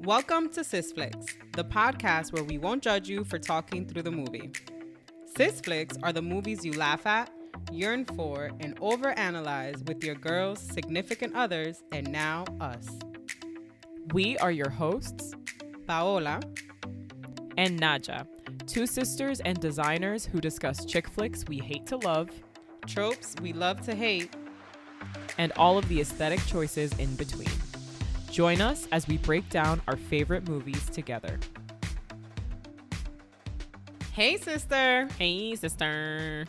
Welcome to Sis Flicks, the podcast where we won't judge you for talking through the movie. Sis Flicks are the movies you laugh at, yearn for, and overanalyze with your girls, significant others, and now us. We are your hosts, Paola and Nadhya, two sisters and designers who discuss chick flicks we hate to love, tropes we love to hate, and all of the aesthetic choices in between. Join us as we break down our favorite movies together. Hey sister! Hey sister!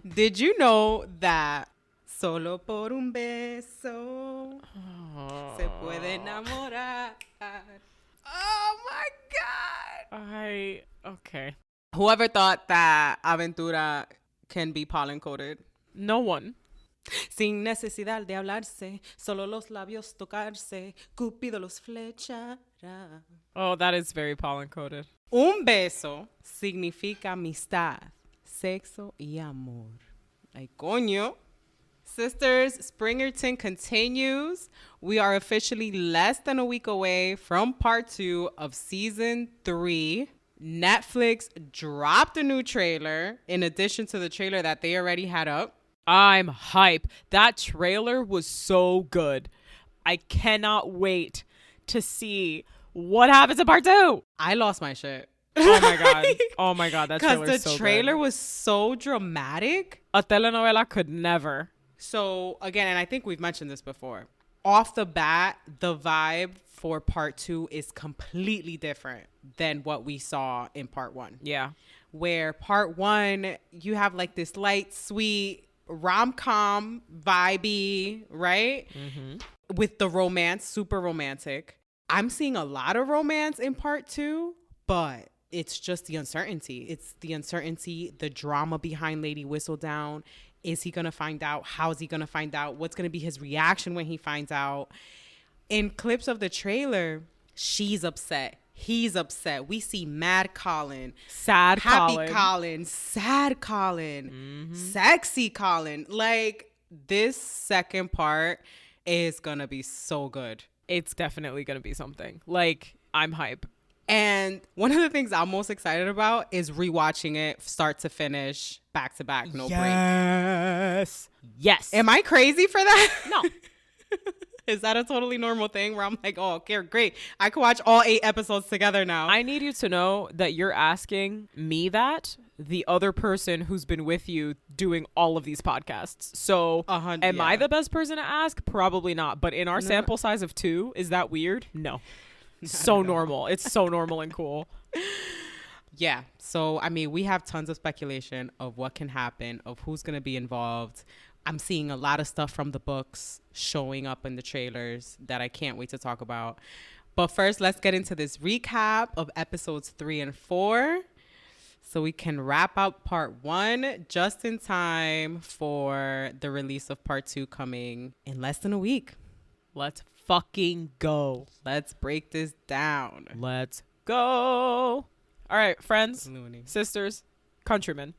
Did you know that solo por un beso se puede enamorar? Oh my god! Okay. Whoever thought that Aventura can be pollen coated? No one. Sin necesidad de hablarse, solo los labios tocarse, Cupido los flechará. Oh, that is very pollen coated. Un beso significa amistad, sexo y amor. Ay, coño. Sisters, Springerton continues. We are officially less than a week away from part 2 of season 3. Netflix dropped a new trailer in addition to the trailer that they already had up. I'm hype. That trailer was so good. I cannot wait to see what happens in part 2. I lost my shit. Oh my god. Oh my god, that trailer Because so the trailer good. was so dramatic. A telenovela could never. So again, and I think we've mentioned this before, off the bat, the vibe for part 2 is completely different than what we saw in part 1. Yeah. Where part 1, you have like this light, sweet, rom-com vibey, right? Mm-hmm. With the romance, super romantic. I'm seeing a lot of romance in part 2, but it's just the uncertainty. It's the uncertainty, the drama behind Lady Whistledown. Is he going to find out? How's he going to find out? What's going to be his reaction when he finds out? In clips of the trailer, she's upset. He's upset. We see mad Colin, Sad happy Colin. Colin, sad Colin, sexy Colin. Like, this second part is going to be so good. It's definitely going to be something. Like, I'm hype. And one of the things I'm most excited about is rewatching it start to finish, back to back, no break. Yes. Yes. Am I crazy for that? No. Is that a totally normal thing where I'm like, oh, okay, great. I can watch all 8 episodes together now. I need you to know that you're asking me that, the other person who's been with you doing all of these podcasts. So am I the best person to ask? Probably not. But in our sample size of 2, is that weird? No. So normal. It's so normal and cool. Yeah. So, I mean, we have tons of speculation of what can happen, of who's going to be involved. I'm seeing a lot of stuff from the books showing up in the trailers that I can't wait to talk about. But first, let's get into this recap of episodes 3 and 4 so we can wrap up part 1 just in time for the release of part 2 coming in less than a week. Let's fucking go. Let's break this down. Let's go. All right, friends, Looney. sisters, countrymen.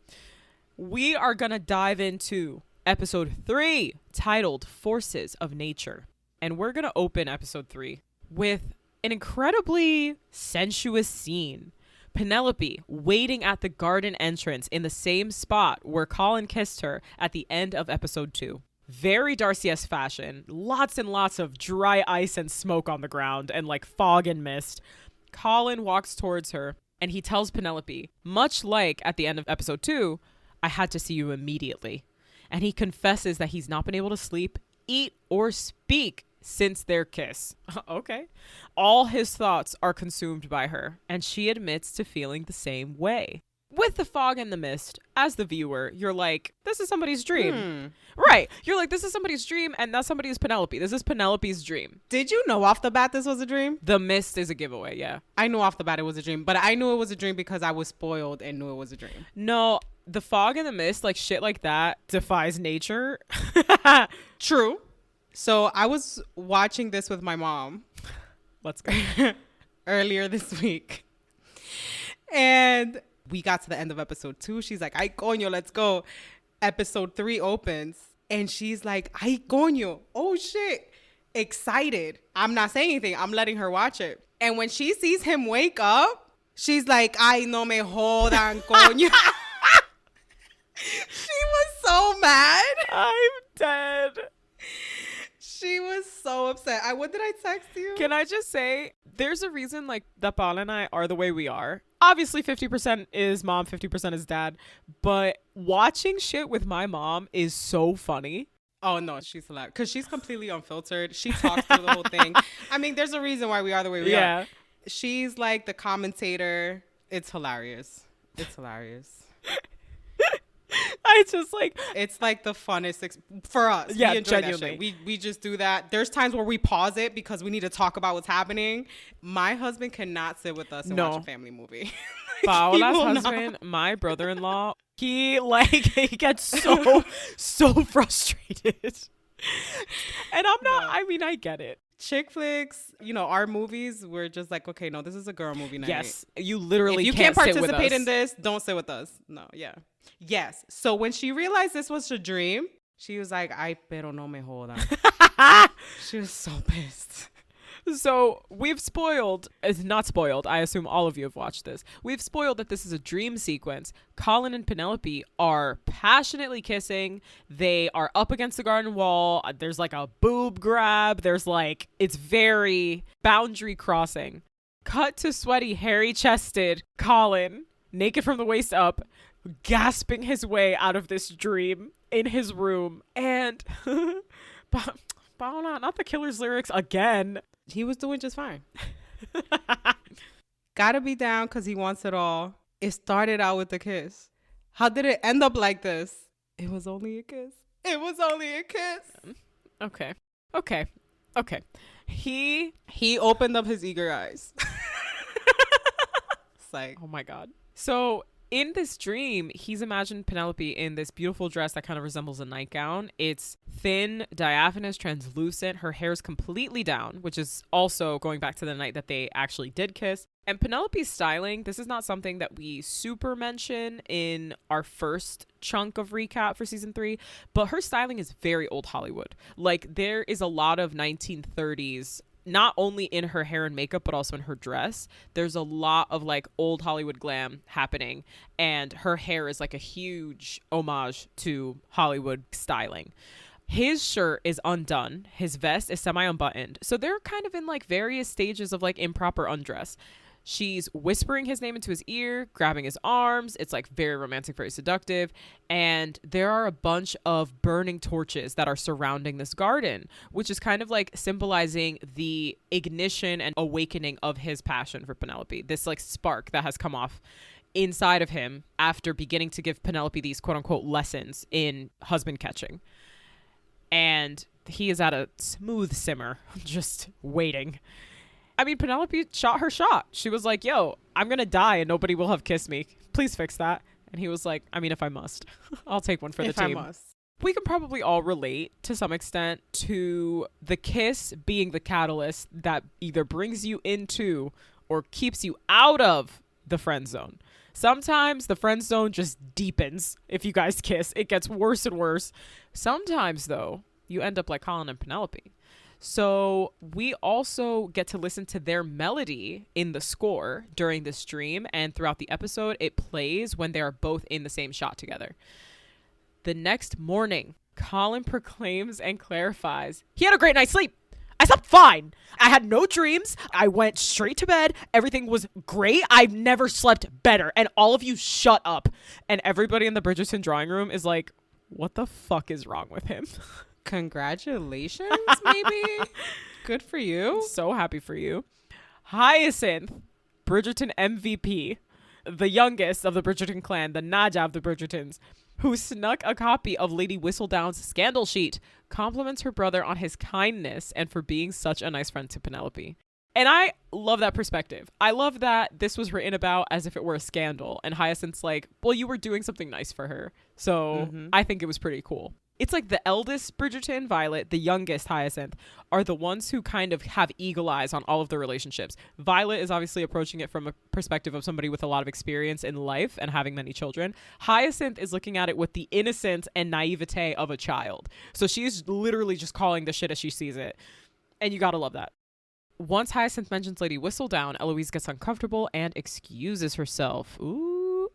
We are going to dive into episode 3, titled Forces of Nature. And we're going to open episode 3 with an incredibly sensuous scene. Penelope waiting at the garden entrance in the same spot where Colin kissed her at the end of episode 2. Very Darcy-esque fashion. Lots and lots of dry ice and smoke on the ground and like fog and mist. Colin walks towards her and he tells Penelope, much like at the end of episode 2, I had to see you immediately. And he confesses that he's not been able to sleep, eat, or speak since their kiss. Okay. All his thoughts are consumed by her, and she admits to feeling the same way. With the fog and the mist, as the viewer, you're like, this is somebody's dream. Right. You're like, this is somebody's dream, and that somebody is Penelope. This is Penelope's dream. Did you know off the bat this was a dream? The mist is a giveaway, yeah. I knew off the bat it was a dream, but I knew it was a dream because I was spoiled and knew it was a dream. No, the fog and the mist, like shit like that, defies nature. True. So I was watching this with my mom. Let's go. Earlier this week. And we got to the end of episode 2. She's like, ay, coño, let's go. Episode 3 opens. And she's like, ay, coño. Oh, shit. Excited. I'm not saying anything. I'm letting her watch it. And when she sees him wake up, she's like, ay, no me jodan, coño. She was so mad. I'm dead. She was so upset. What did I text you? Can I just say, there's a reason like that Paola and I are the way we are. Obviously 50% is mom, 50% is dad. But watching shit with my mom is so funny. Oh, no, she's hilarious. Because she's completely unfiltered. She talks through the whole thing. I mean, there's a reason why we are the way we are. She's like the commentator. It's hilarious. It's hilarious. I just like... It's like the funnest for us. Yeah, we enjoy genuinely. That shit. We just do that. There's times where we pause it because we need to talk about what's happening. My husband cannot sit with us and watch a family movie. Paola's husband, my brother-in-law, he gets so frustrated. And I'm not, I mean, I get it. Chick flicks, our movies, we're just like, okay, no, this is a girl movie night. Yes, you literally if you can't participate in this, don't sit with us. No, yeah. Yes. So when she realized this was a dream, she was like, ay, pero no me jodan. She was so pissed. So we've spoiled, it's not spoiled, I assume all of you have watched this. We've spoiled that this is a dream sequence. Colin and Penelope are passionately kissing. They are up against the garden wall. There's like a boob grab. There's like, it's very boundary crossing. Cut to sweaty, hairy-chested Colin, naked from the waist up, gasping his way out of this dream in his room. And, not the killer's lyrics again. He was doing just fine. Gotta be down because he wants it all. It started out with a kiss. How did it end up like this? It was only a kiss. It was only a kiss. Okay. He opened up his eager eyes. It's like, oh my God. So in this dream, he's imagined Penelope in this beautiful dress that kind of resembles a nightgown. It's thin, diaphanous, translucent. Her hair's completely down, which is also going back to the night that they actually did kiss. And Penelope's styling, this is not something that we super mention in our first chunk of recap for season 3, but her styling is very old Hollywood. Like, there is a lot of 1930s not only in her hair and makeup, but also in her dress. There's a lot of like old Hollywood glam happening, and her hair is like a huge homage to Hollywood styling. His shirt is undone. His vest is semi-unbuttoned. So they're kind of in like various stages of like improper undress. She's whispering his name into his ear, grabbing his arms. It's like very romantic, very seductive. And there are a bunch of burning torches that are surrounding this garden, which is kind of like symbolizing the ignition and awakening of his passion for Penelope. This like spark that has come off inside of him after beginning to give Penelope these quote unquote lessons in husband catching. And he is at a smooth simmer, just waiting. I mean, Penelope shot her shot. She was like, yo, I'm going to die and nobody will have kissed me. Please fix that. And he was like, I mean, if I must, I'll take one for the team. If I must. We can probably all relate to some extent to the kiss being the catalyst that either brings you into or keeps you out of the friend zone. Sometimes the friend zone just deepens if you guys kiss. It gets worse and worse. Sometimes, though, you end up like Colin and Penelope. So we also get to listen to their melody in the score during the stream, and throughout the episode, it plays when they are both in the same shot together. The next morning, Colin proclaims and clarifies, he had a great night's sleep. I slept fine. I had no dreams. I went straight to bed. Everything was great. I've never slept better. And all of you shut up. And everybody in the Bridgerton drawing room is like, what the fuck is wrong with him? Congratulations, maybe. Good for you. So happy for you. Hyacinth, Bridgerton MVP, the youngest of the Bridgerton clan, the Nadhya of the Bridgertons, who snuck a copy of Lady Whistledown's scandal sheet, compliments her brother on his kindness and for being such a nice friend to Penelope. And I love that perspective. I love that this was written about as if it were a scandal, and Hyacinth's like, well, you were doing something nice for her. So I think it was pretty cool. It's like the eldest Bridgerton, Violet, the youngest Hyacinth, are the ones who kind of have eagle eyes on all of the relationships. Violet is obviously approaching it from a perspective of somebody with a lot of experience in life and having many children. Hyacinth is looking at it with the innocence and naivete of a child. So she's literally just calling the shit as she sees it. And you gotta love that. once Hyacinth mentions Lady Whistledown, Eloise gets uncomfortable and excuses herself. Ooh.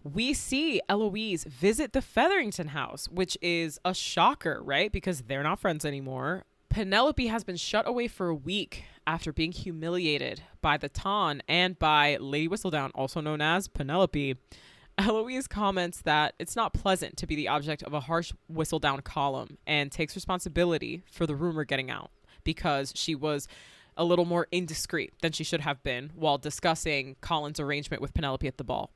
We see Eloise visit the Featherington house, which is a shocker, right? Because they're not friends anymore. Penelope has been shut away for a week after being humiliated by the Ton and by Lady Whistledown, also known as Penelope. Eloise comments that it's not pleasant to be the object of a harsh Whistledown column and takes responsibility for the rumor getting out because she was a little more indiscreet than she should have been while discussing Colin's arrangement with Penelope at the ball.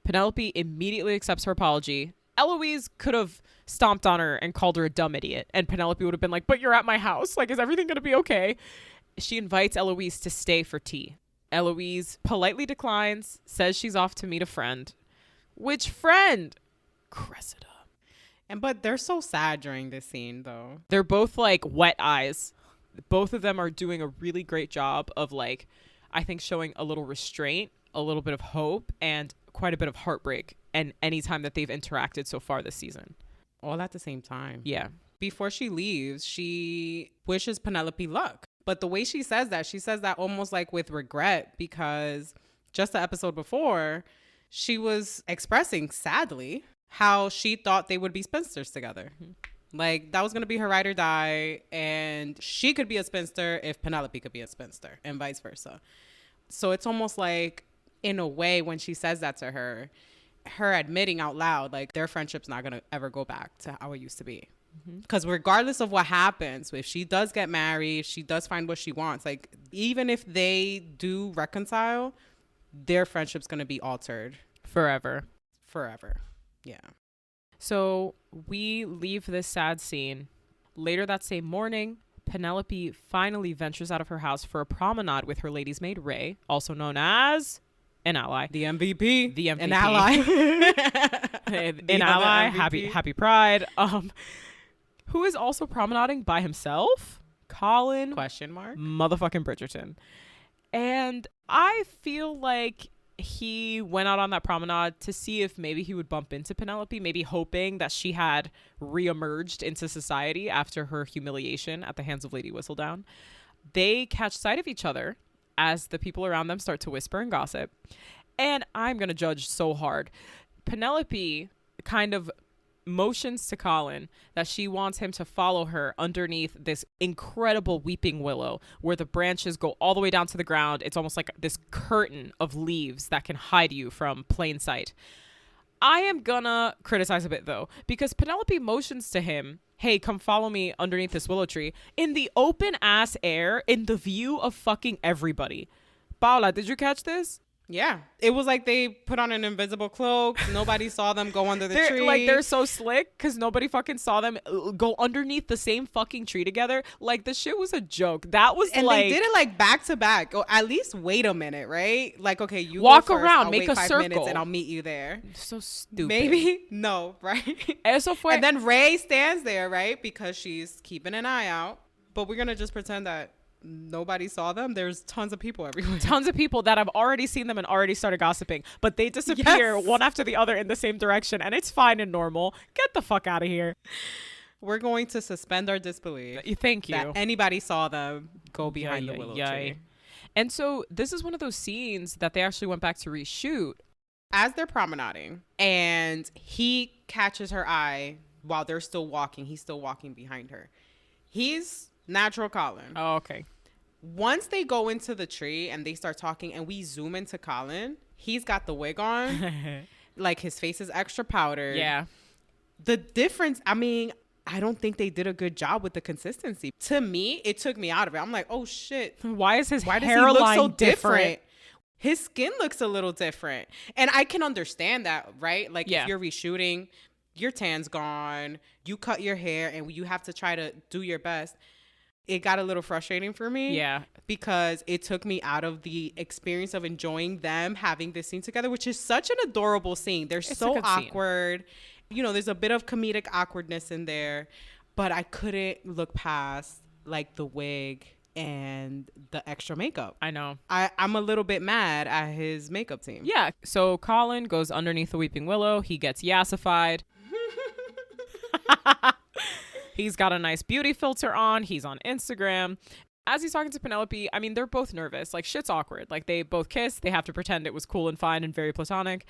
Penelope immediately accepts her apology. Eloise could have stomped on her and called her a dumb idiot, and Penelope would have been like, but you're at my house. Like, is everything going to be okay? She invites Eloise to stay for tea. Eloise politely declines, says she's off to meet a friend. Which friend? Cressida. But they're so sad during this scene, though. They're both like wet eyes. Both of them are doing a really great job of, like, I think showing a little restraint, a little bit of hope, and quite a bit of heartbreak. And any time that they've interacted so far this season. All at the same time. Yeah. Before she leaves, she wishes Penelope luck. But the way she says that almost like with regret, because just the episode before, she was expressing sadly how she thought they would be spinsters together. Mm-hmm. Like, that was going to be her ride or die. And she could be a spinster if Penelope could be a spinster and vice versa. So it's almost like, in a way, when she says that to her admitting out loud, like, their friendship's not going to ever go back to how it used to be. Because regardless of what happens, if she does get married, if she does find what she wants, like, even if they do reconcile, their friendship's going to be altered. Forever. Yeah. So we leave this sad scene. Later that same morning, Penelope finally ventures out of her house for a promenade with her lady's maid, Ray, also known as an ally. The MVP. An ally. An ally. Happy Pride. Who is also promenading by himself? Colin. Question mark. Motherfucking Bridgerton. And I feel like he went out on that promenade to see if maybe he would bump into Penelope, maybe hoping that she had reemerged into society after her humiliation at the hands of Lady Whistledown. They catch sight of each other as the people around them start to whisper and gossip. And I'm going to judge so hard. Penelope kind of motions to Colin that she wants him to follow her underneath this incredible weeping willow where the branches go all the way down to the ground. It's almost like this curtain of leaves that can hide you from plain sight. I am gonna criticize a bit though, because Penelope motions to him, hey, come follow me underneath this willow tree in the open ass air in the view of fucking everybody. Paola, did you catch this? Yeah. It was like they put on an invisible cloak. Nobody saw them go under the tree. Like, they're so slick because nobody fucking saw them go underneath the same fucking tree together. Like, the shit was a joke. That was and like... they did it like back to back. Or at least wait a minute, right? Like, okay, you walk go first, around, I'll make wait a 5 circle. minutes and I'll meet you there. So stupid. Maybe? No, right? Eso fue... And then Ray stands there, right? Because she's keeping an eye out. But we're going to just pretend that nobody saw them. There's tons of people everywhere. Tons of people that have already seen them and already started gossiping, but they disappear one after the other in the same direction, and it's fine and normal. Get the fuck out of here. We're going to suspend our disbelief. Thank you. That anybody saw them go behind the willow tree. And so this is one of those scenes that they actually went back to reshoot. As they're promenading and he catches her eye while they're still walking, he's still walking behind her. He's natural Colin. Oh, okay. Once they go into the tree and they start talking and we zoom into Colin, he's got the wig on. Like, his face is extra powdered. Yeah. The difference, I mean, I don't think they did a good job with the consistency. To me, it took me out of it. I'm like, oh shit. Why is his Why does hairline he look so different? His skin looks a little different. And I can understand that, right? Like, if you're reshooting, your tan's gone, you cut your hair and you have to try to do your best. It got a little frustrating for me. Yeah. Because it took me out of the experience of enjoying them having this scene together, which is such an adorable scene. They're so awkward. You know, there's a bit of comedic awkwardness in there, but I couldn't look past, like, the wig and the extra makeup. I know. I'm a little bit mad at his makeup team. Yeah. So Colin goes underneath the weeping willow. He gets yassified. He's got a nice beauty filter on. He's on Instagram. As he's talking to Penelope, I mean, they're both nervous. Like, shit's awkward. Like, they both kiss. They have to pretend it was cool and fine and very platonic.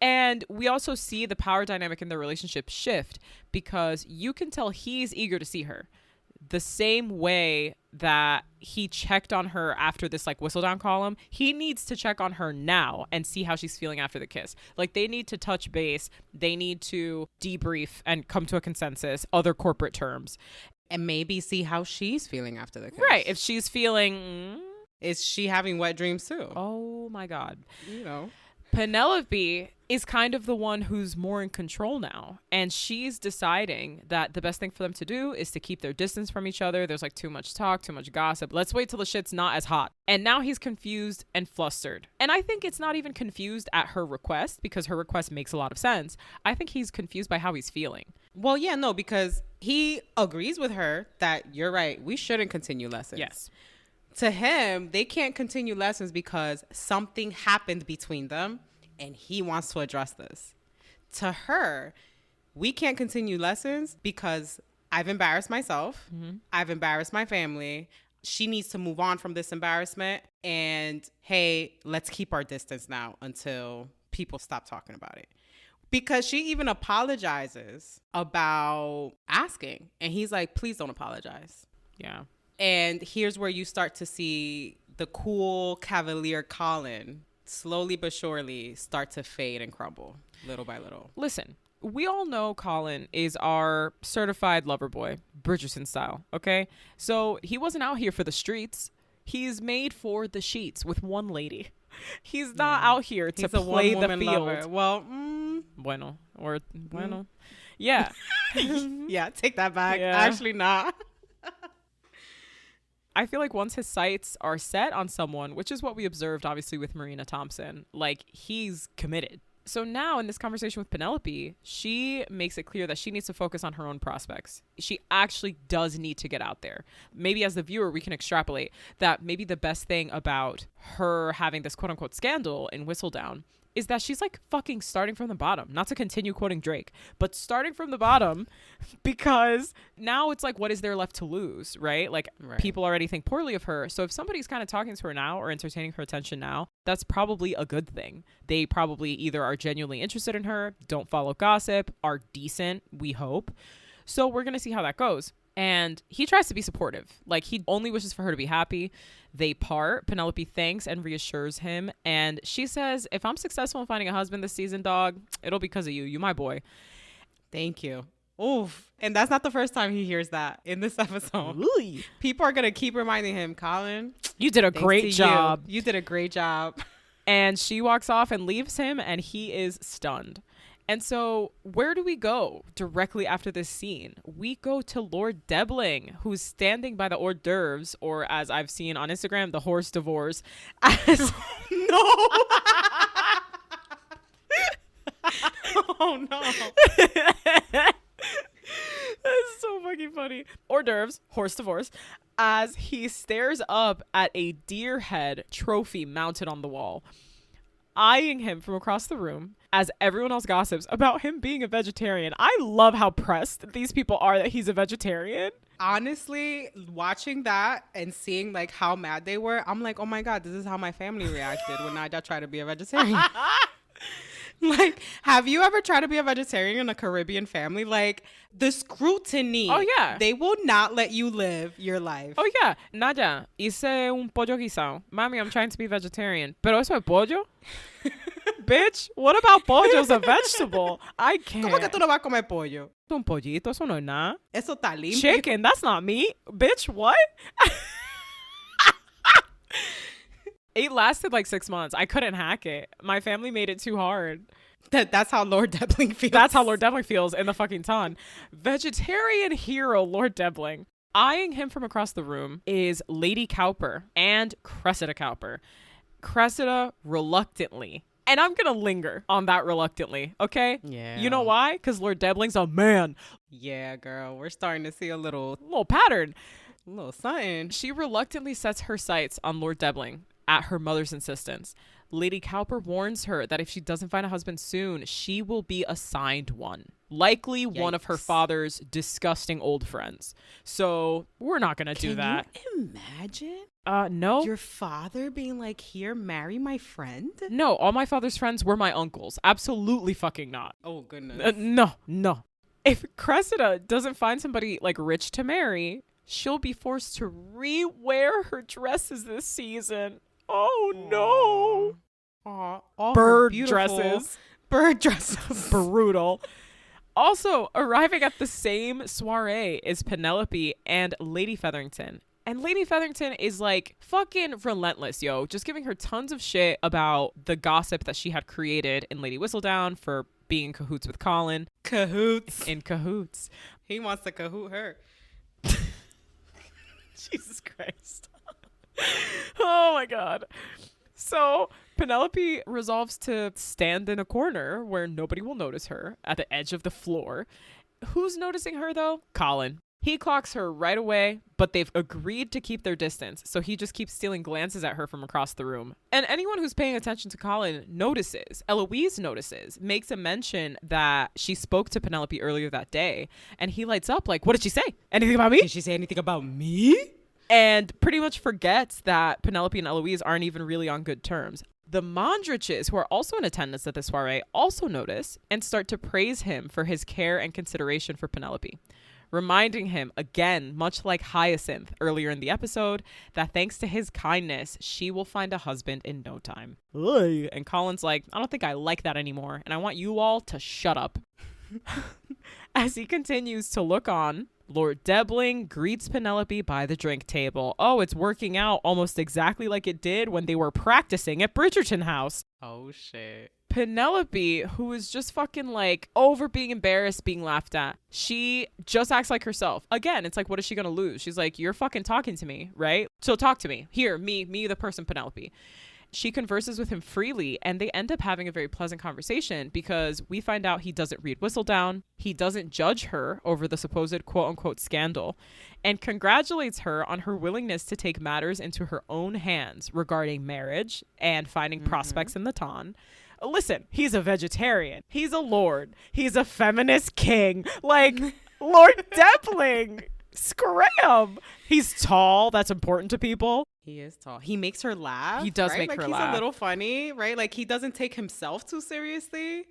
And we also see the power dynamic in their relationship shift because you can tell he's eager to see her. The same way that he checked on her after this like whistle down column, he needs to check on her now and see how she's feeling after the kiss. Like, they need to touch base. They need to debrief and come to a consensus, other corporate terms. And maybe see how she's feeling after the kiss. Right. If she's feeling... Is she having wet dreams too? Oh my God. You know. Penelope is kind of the one who's more in control now. And she's deciding that the best thing for them to do is to keep their distance from each other. There's like too much talk, too much gossip. Let's wait till the shit's not as hot. And now he's confused and flustered. And I think it's not even confused at her request because her request makes a lot of sense. I think he's confused by how he's feeling. Well, yeah, no, because he agrees with her that you're right. We shouldn't continue lessons. Yes. To him, they can't continue lessons because something happened between them and he wants to address this. To her, we can't continue lessons because I've embarrassed myself. Mm-hmm. I've embarrassed my family. She needs to move on from this embarrassment. And hey, let's keep our distance now until people stop talking about it. Because she even apologizes about asking. And he's like, please don't apologize. Yeah. And here's where you start to see the cool cavalier Colin slowly but surely start to fade and crumble little by little. Listen, we all know Colin is our certified lover boy, Bridgerton style, okay? So he wasn't out here for the streets. He's made for the sheets with one lady. He's not out here to play the field. Lover. Well, bueno. Yeah. Yeah, take that back. Yeah. Actually, not. I feel like once his sights are set on someone, which is what we observed obviously with Marina Thompson, like he's committed. So now in this conversation with Penelope, she makes it clear that she needs to focus on her own prospects. She actually does need to get out there. Maybe as the viewer, we can extrapolate that maybe the best thing about her having this quote unquote scandal in Whistledown is that she's like fucking starting from the bottom. Not to continue quoting Drake, but starting from the bottom because now it's like, what is there left to lose, right? Like people already think poorly of her. So if somebody's kind of talking to her now or entertaining her attention now, that's probably a good thing. They probably either are genuinely interested in her, don't follow gossip, are decent, we hope. So we're going to see how that goes. And he tries to be supportive. Like, he only wishes for her to be happy. They part. Penelope thanks and reassures him. And she says, if I'm successful in finding a husband this season, dog, it'll be because of you. You my boy. Thank you. Oof. And that's not the first time he hears that in this episode. Really? People are going to keep reminding him, Colin, you did a great job. You did a great job. And she walks off and leaves him, and he is stunned. And so where do we go directly after this scene? We go to Lord Debling, who's standing by the hors d'oeuvres, or as I've seen on Instagram, the horse divorce. As no. Oh, no. That's so fucking funny. Hors d'oeuvres, horse divorce, as he stares up at a deer head trophy mounted on the wall, eyeing him from across the room as everyone else gossips about him being a vegetarian. I love how pressed these people are that he's a vegetarian. Honestly, watching that and seeing like how mad they were, I'm like, oh my God, this is how my family reacted when Nadhya tried to be a vegetarian. Like, have you ever tried to be a vegetarian in a Caribbean family? Like, the scrutiny. Oh, yeah. They will not let you live your life. Oh, yeah. Nadhya, hice un pollo guisado. Mami, I'm trying to be vegetarian. Pero eso es pollo? Bitch, what about pollo's a vegetable? I can't. ¿Cómo que tú no vas a comer pollo? Un pollito, eso no es nada. Eso está limpio. Chicken, that's not meat. Bitch, what? It lasted like 6 months. I couldn't hack it. My family made it too hard. That's how Lord Debling feels. That's how Lord Debling feels in the fucking ton. Vegetarian hero Lord Debling. Eyeing him from across the room is Lady Cowper and Cressida Cowper. Cressida reluctantly. And I'm going to linger on that reluctantly, okay? Yeah. You know why? Because Lord Debling's a man. Yeah, girl. We're starting to see a little pattern. A little something. She reluctantly sets her sights on Lord Debling at her mother's insistence. Lady Cowper warns her that if she doesn't find a husband soon, she will be assigned one. Likely one of her Yikes. father's disgusting old friends. So we're not going to do that. Can you imagine No. your father being like, here, marry my friend? No, all my father's friends were my uncles. Absolutely fucking not. Oh, goodness. No. If Cressida doesn't find somebody like rich to marry, she'll be forced to re-wear her dresses this season. Oh no. Aw, all Bird her beautiful dresses. Bird dresses. Brutal. Also, arriving at the same soiree is Penelope and Lady Featherington. And Lady Featherington is like fucking relentless, yo. Just giving her tons of shit about the gossip that she had created in Lady Whistledown for being in cahoots with Colin. Cahoots. In cahoots. He wants to cahoot her. Jesus Christ. Oh my God. So Penelope resolves to stand in a corner where nobody will notice her at the edge of the floor. Who's noticing her though? Colin. He clocks her right away, but they've agreed to keep their distance, so he just keeps stealing glances at her from across the room. And anyone who's paying attention to Colin notices, Eloise notices, makes a mention that she spoke to Penelope earlier that day, and he lights up like, what did she say? Anything about me? Did she say anything about me? And pretty much forgets that Penelope and Eloise aren't even really on good terms. The Mondriches, who are also in attendance at the soiree, also notice and start to praise him for his care and consideration for Penelope, reminding him, again, much like Hyacinth earlier in the episode, that thanks to his kindness, she will find a husband in no time. Ugh. And Colin's like, I don't think I like that anymore, and I want you all to shut up. As he continues to look on, Lord Debling greets Penelope by the drink table. Oh, it's working out almost exactly like it did when they were practicing at Bridgerton House. Oh, shit. Penelope, who is just fucking like over being embarrassed, being laughed at, she just acts like herself. Again, it's like, what is she gonna lose? She's like, you're fucking talking to me, right? So talk to me. Here, me, the person, Penelope. She converses with him freely, and they end up having a very pleasant conversation because we find out he doesn't read Whistledown. He doesn't judge her over the supposed quote-unquote scandal, and congratulates her on her willingness to take matters into her own hands regarding marriage and finding prospects in the ton. Listen, he's a vegetarian. He's a lord. He's a feminist king. Like, Lord Debling. Scram. He's tall. That's important to people. He is tall. He makes her laugh. He does right? make like her he's laugh. a little funny, right? Like he doesn't take himself too seriously.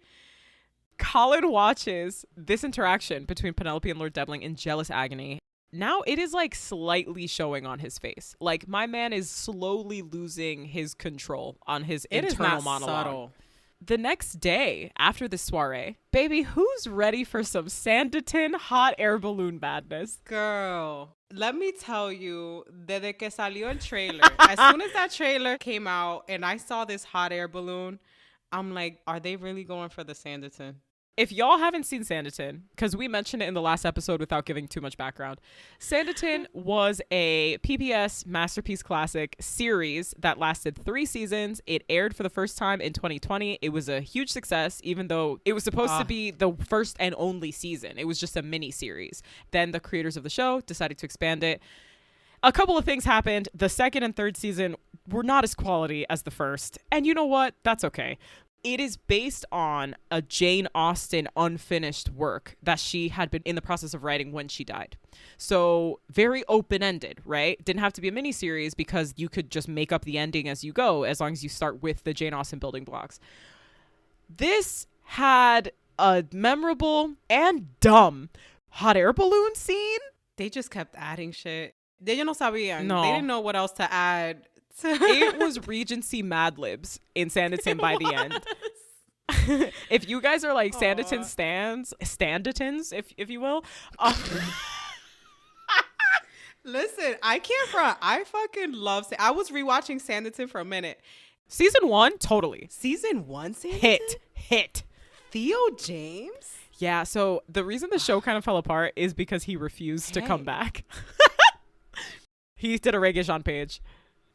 Colin watches this interaction between Penelope and Lord Debling in jealous agony. Now it is like slightly showing on his face. Like my man is slowly losing his control on his internal monologue. Subtle. The next day, after the soiree, baby, who's ready for some Sanditon hot air balloon madness? Girl, let me tell you, desde que salió el trailer, as soon as that trailer came out and I saw this hot air balloon, I'm like, are they really going for the Sanditon? If y'all haven't seen Sanditon, because we mentioned it in the last episode without giving too much background, Sanditon was a PBS Masterpiece Classic series that lasted 3 seasons. It aired for the first time in 2020. It was a huge success, even though it was supposed to be the first and only season. It was just a mini series. Then the creators of the show decided to expand it. A couple of things happened. The second and third season were not as quality as the first. And you know what? That's okay. It is based on a Jane Austen unfinished work that she had been in the process of writing when she died. So very open-ended, right? Didn't have to be a miniseries because you could just make up the ending as you go, as long as you start with the Jane Austen building blocks. This had a memorable and dumb hot air balloon scene. They just kept adding shit. Ellos no sabían. No. They didn't know what else to add. It was Regency Mad Libs in Sanditon by the end. If you guys are like Sanditon Standitons, if you will. Listen, I can't front. I fucking love I was rewatching Sanditon for a minute. Season 1, totally. Season 1 Sanditon? Hit. Theo James? Yeah, so the reason the show kind of fell apart is because he refused to come back. He did a Reggae page.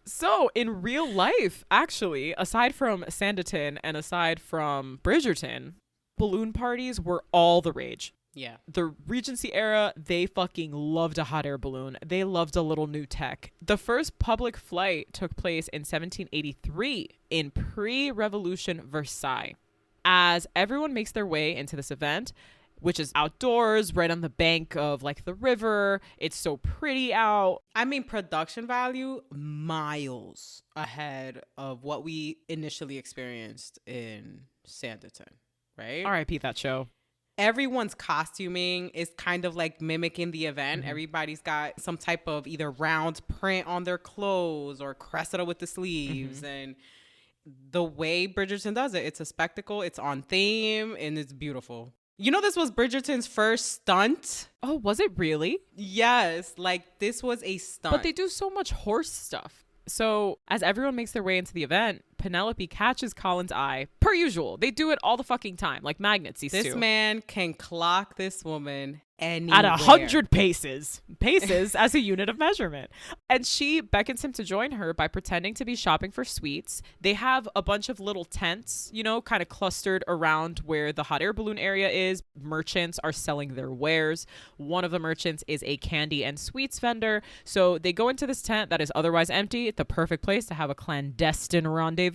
So in real life, actually, aside from Sanditon and aside from Bridgerton, balloon parties were all the rage. Yeah. The Regency era, they fucking loved a hot air balloon. They loved a little new tech. The first public flight took place in 1783 in pre-revolution Versailles. As everyone makes their way into this event, which is outdoors, right on the bank of like the river. It's so pretty out. I mean, production value miles ahead of what we initially experienced in Sanditon, right? R.I.P. that show. Everyone's costuming is kind of like mimicking the event. Mm-hmm. Everybody's got some type of either round print on their clothes or cressida with the sleeves. Mm-hmm. And the way Bridgerton does it, it's a spectacle, it's on theme, and it's beautiful. You know, this was Bridgerton's first stunt. Oh, was it really? Yes, like this was a stunt. But they do so much horse stuff. So as everyone makes their way into the event, Penelope catches Colin's eye. Per usual, they do it all the fucking time, like magnets. This man can clock this woman anywhere. At 100 paces as a unit of measurement. And she beckons him to join her by pretending to be shopping for sweets. They have a bunch of little tents, you know, kind of clustered around where the hot air balloon area is. Merchants are selling their wares. One of the merchants is a candy and sweets vendor. So they go into this tent that is otherwise empty, the perfect place to have a clandestine rendezvous.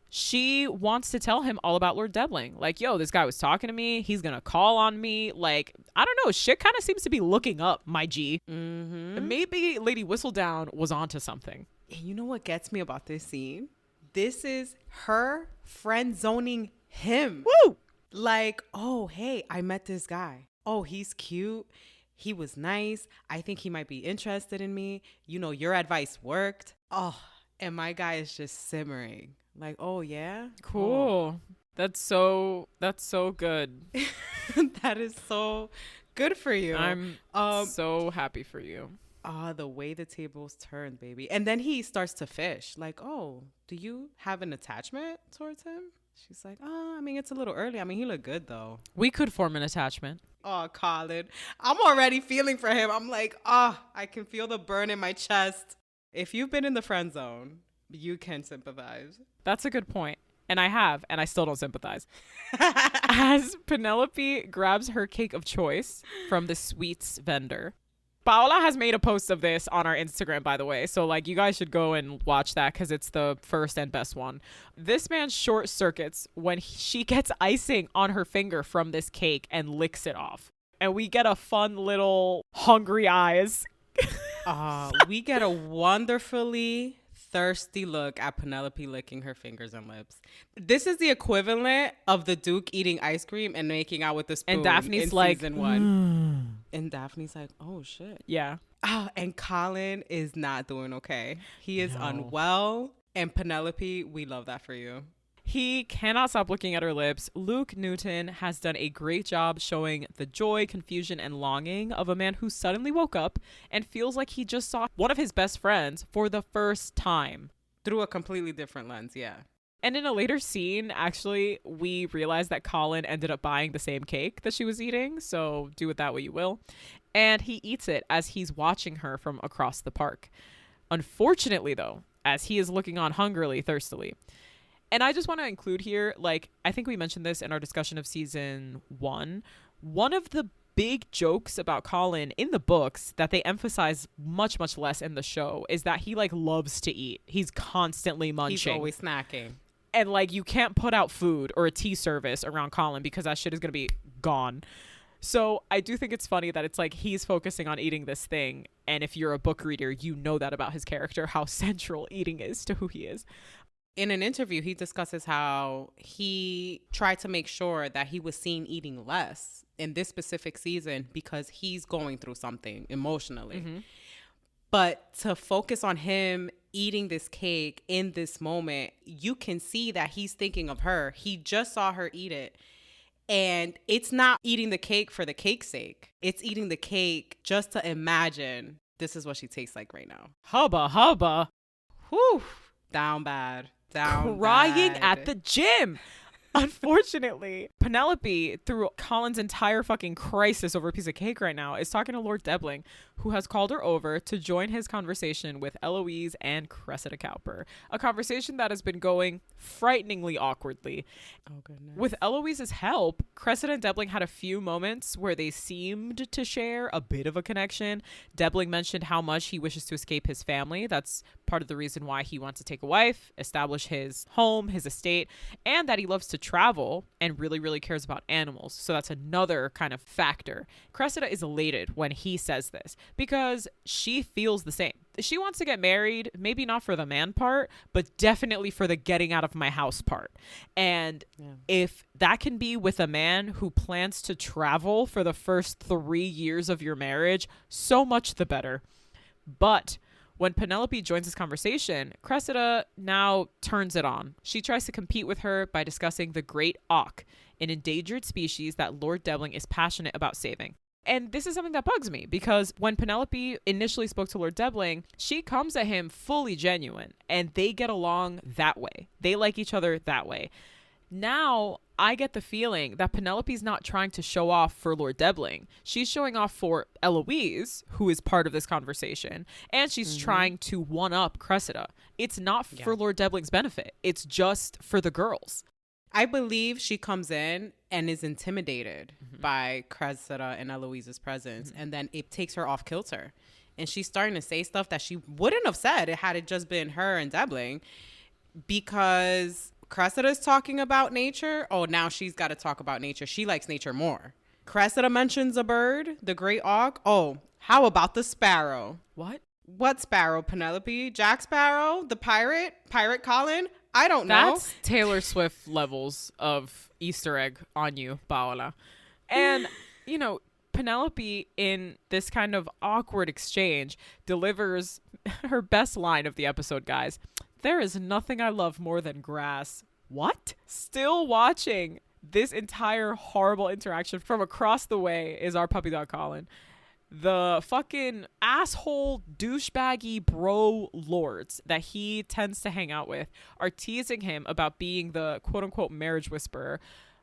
She wants to tell him all about Lord Debling. Like, yo, this guy was talking to me. He's going to call on me. Like, I don't know. Shit kind of seems to be looking up, my G. Mm-hmm. Maybe Lady Whistledown was onto something. And you know what gets me about this scene? This is her friend zoning him. Woo! Like, oh, hey, I met this guy. Oh, he's cute. He was nice. I think he might be interested in me. You know, your advice worked. Oh, and my guy is just simmering. Like, oh, yeah? Cool. Oh. That's so good. That is so good for you. I'm so happy for you. The way the tables turn, baby. And then he starts to fish. Like, oh, do you have an attachment towards him? She's like, I mean, it's a little early. I mean, he looked good, though. We could form an attachment. Oh, Colin. I'm already feeling for him. I'm like, I can feel the burn in my chest. If you've been in the friend zone, you can sympathize. That's a good point. And I have, and I still don't sympathize. As Penelope grabs her cake of choice from the sweets vendor. Paola has made a post of this on our Instagram, by the way. So, like, you guys should go and watch that because it's the first and best one. This man short circuits when she gets icing on her finger from this cake and licks it off. And we get a fun little hungry eyes. We get a wonderfully thirsty look at Penelope licking her fingers and lips. This is the equivalent of the Duke eating ice cream and making out with the spoon. And Daphne's in like, season 1. And Daphne's like, oh shit. Yeah. And Colin is not doing okay. He is unwell. And Penelope, we love that for you. He cannot stop looking at her lips. Luke Newton has done a great job showing the joy, confusion, and longing of a man who suddenly woke up and feels like he just saw one of his best friends for the first time. Through a completely different lens, yeah. And in a later scene, actually, we realized that Colin ended up buying the same cake that she was eating, so do with that what you will. And he eats it as he's watching her from across the park. Unfortunately, though, as he is looking on hungrily, thirstily. And I just want to include here, like, I think we mentioned this in our discussion of season 1. One of the big jokes about Colin in the books that they emphasize much, much less in the show is that he, like, loves to eat. He's constantly munching. He's always snacking. And, like, you can't put out food or a tea service around Colin because that shit is going to be gone. So I do think it's funny that it's like he's focusing on eating this thing. And if you're a book reader, you know that about his character, how central eating is to who he is. In an interview, he discusses how he tried to make sure that he was seen eating less in this specific season because he's going through something emotionally. Mm-hmm. But to focus on him eating this cake in this moment, you can see that he's thinking of her. He just saw her eat it. And it's not eating the cake for the cake's sake. It's eating the cake just to imagine this is what she tastes like right now. Hubba, hubba. Whew. Down bad. Crying at the gym. Unfortunately, Penelope, through Colin's entire fucking crisis over a piece of cake right now, is talking to Lord Debling, who has called her over to join his conversation with Eloise and Cressida Cowper. A conversation that has been going frighteningly awkwardly. Oh, goodness. With Eloise's help, Cressida and Debling had a few moments where they seemed to share a bit of a connection. Debling mentioned how much he wishes to escape his family. That's part of the reason why he wants to take a wife, establish his home, his estate, and that he loves to travel and really, really cares about animals. So that's another kind of factor. Cressida is elated when he says this because she feels the same. She wants to get married, maybe not for the man part, but definitely for the getting out of my house part. And if that can be with a man who plans to travel for the first 3 years of your marriage, so much the better. But when Penelope joins this conversation, Cressida now turns it on. She tries to compete with her by discussing the great auk, an endangered species that Lord Debling is passionate about saving. And this is something that bugs me because when Penelope initially spoke to Lord Debling, she comes at him fully genuine and they get along that way. They like each other that way. Now, I get the feeling that Penelope's not trying to show off for Lord Debling. She's showing off for Eloise, who is part of this conversation, and she's trying to one-up Cressida. It's not for Lord Debling's benefit. It's just for the girls. I believe she comes in and is intimidated by Cressida and Eloise's presence, and then it takes her off kilter. And she's starting to say stuff that she wouldn't have said had it just been her and Debling, because Cressida's talking about nature. Oh, now she's got to talk about nature. She likes nature more. Cressida mentions a bird, the great auk. Oh, how about the sparrow? What sparrow, Penelope? Jack Sparrow? The pirate? Pirate Colin? I don't know. That's Taylor Swift levels of Easter egg on you, Paola. And, you know, Penelope, in this kind of awkward exchange, delivers her best line of the episode, guys. There is nothing I love more than grass. What? Still watching this entire horrible interaction from across the way is our puppy dog Colin. The fucking asshole douchebaggy bro lords that he tends to hang out with are teasing him about being the quote-unquote marriage whisperer.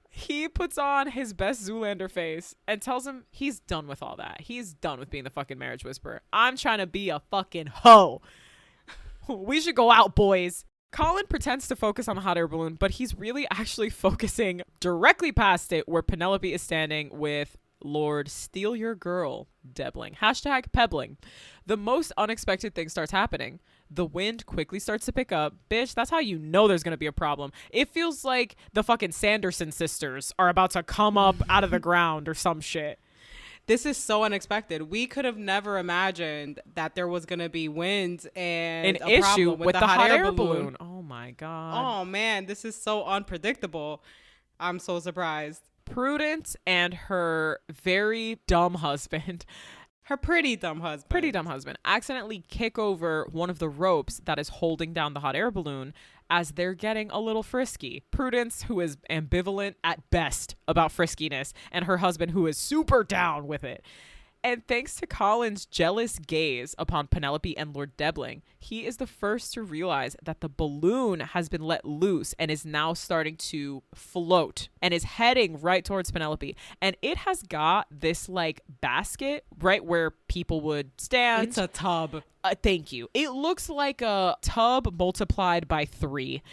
He puts on his best Zoolander face and tells him he's done with all that. He's done with being the fucking marriage whisperer. I'm trying to be a fucking hoe. We should go out, boys. Colin pretends to focus on the hot air balloon, but he's really actually focusing directly past it where Penelope is standing with Lord Steal Your Girl Debling. Hashtag pebbling. The most unexpected thing starts happening. The wind quickly starts to pick up. Bitch, that's how you know there's going to be a problem. It feels like the fucking Sanderson sisters are about to come up out of the ground or some shit. This is so unexpected. We could have never imagined that there was going to be wind and an a issue problem with the hot air balloon. Oh my God. Oh man, this is so unpredictable. I'm so surprised. Prudence and her very dumb husband, her pretty dumb husband, accidentally kick over one of the ropes that is holding down the hot air balloon as they're getting a little frisky. Prudence, who is ambivalent at best about friskiness, and her husband, who is super down with it. And thanks to Colin's jealous gaze upon Penelope and Lord Debling, he is the first to realize that the balloon has been let loose and is now starting to float and is heading right towards Penelope. And it has got this like basket right where people would stand. It's a tub. Thank you. It looks like a tub multiplied by 3.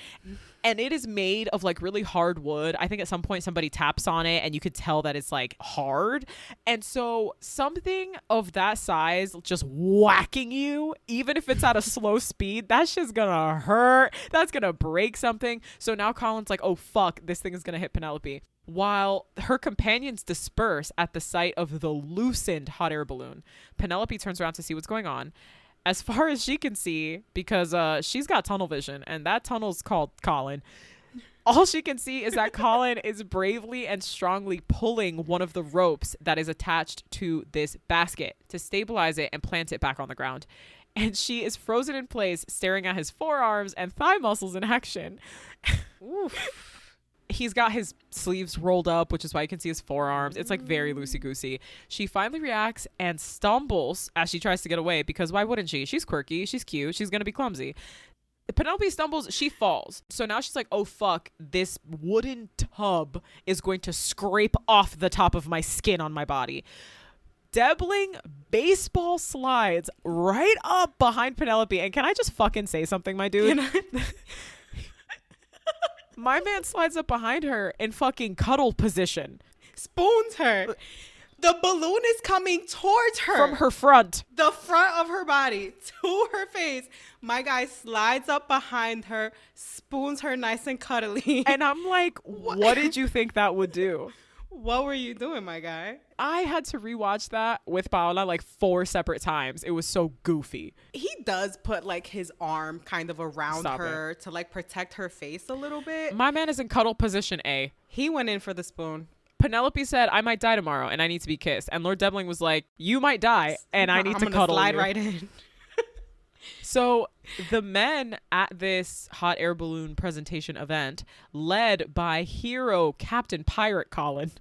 And it is made of like really hard wood. I think at some point somebody taps on it and you could tell that it's like hard. And so something of that size just whacking you, even if it's at a slow speed, that's just gonna hurt. That's gonna break something. So now Colin's like, oh fuck, this thing is gonna hit Penelope. While her companions disperse at the sight of the loosened hot air balloon, Penelope turns around to see what's going on. As far as she can see, because she's got tunnel vision, and that tunnel's called Colin. All she can see is that Colin is bravely and strongly pulling one of the ropes that is attached to this basket to stabilize it and plant it back on the ground. And she is frozen in place, staring at his forearms and thigh muscles in action. Oof. He's got his sleeves rolled up, which is why you can see his forearms. It's like very loosey-goosey. She finally reacts and stumbles as she tries to get away, because why wouldn't she? She's quirky. She's cute. She's going to be clumsy. Penelope stumbles. She falls. So now she's like, oh, fuck. This wooden tub is going to scrape off the top of my skin on my body. Debling baseball slides right up behind Penelope. And can I just fucking say something, my dude? My man slides up behind her in fucking cuddle position. Spoons her. The balloon is coming towards her. From her front. The front of her body to her face. My guy slides up behind her, spoons her nice and cuddly. And I'm like, what did you think that would do? What were you doing, my guy? I had to rewatch that with Paola like 4 separate times. It was so goofy. He does put like his arm kind of around her to like protect her face a little bit. My man is in cuddle position A. He went in for the spoon. Penelope said, I might die tomorrow and I need to be kissed. And Lord Debling was like, you might die and I need to cuddle slide you. Right in. So the men at this hot air balloon presentation event, led by hero Captain Pirate Colin,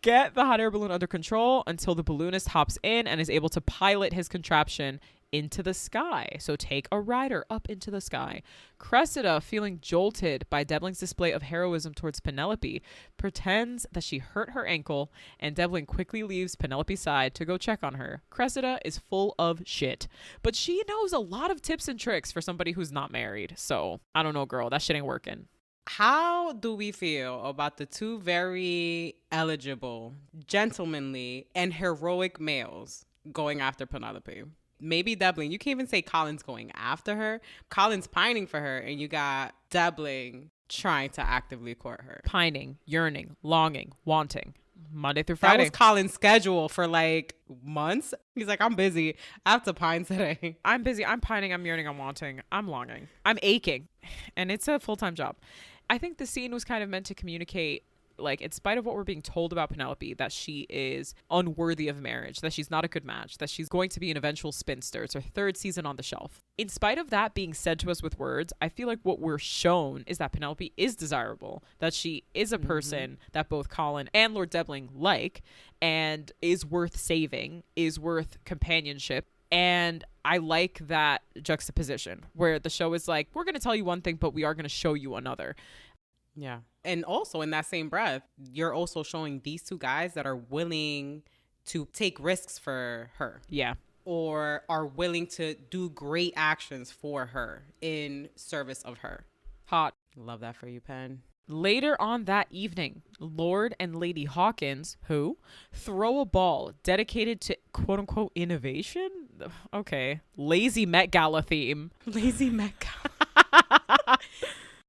get the hot air balloon under control until the balloonist hops in and is able to pilot his contraption into the sky. So take a rider up into the sky. Cressida, feeling jolted by Debling's display of heroism towards Penelope, pretends that she hurt her ankle, and Debling quickly leaves Penelope's side to go check on her. Cressida is full of shit, but she knows a lot of tips and tricks for somebody who's not married. So I don't know, girl, that shit ain't working. How do we feel about the two very eligible, gentlemanly, and heroic males going after Penelope? Maybe Debling. You can't even say Colin's going after her. Colin's pining for her, and you got Debling trying to actively court her. Pining, yearning, longing, wanting. Monday through Friday. That was Colin's schedule for like months. He's like, I'm busy. I have to pine today. I'm busy. I'm pining. I'm yearning. I'm wanting. I'm longing. I'm aching. And it's a full-time job. I think the scene was kind of meant to communicate, like, in spite of what we're being told about Penelope, that she is unworthy of marriage, that she's not a good match, that she's going to be an eventual spinster. It's her 3rd season on the shelf. In spite of that being said to us with words, I feel like what we're shown is that Penelope is desirable, that she is a person that both Colin and Lord Debling like, and is worth saving, is worth companionship. And I like that juxtaposition where the show is like, we're going to tell you one thing, but we are going to show you another. Yeah. And also in that same breath, you're also showing these two guys that are willing to take risks for her. Yeah. Or are willing to do great actions for her in service of her. Hot. Love that for you, Pen. Later on that evening, Lord and Lady Hawkins, who throw a ball dedicated to quote unquote innovation. Okay. Lazy Met Gala theme. Lazy Met Gala.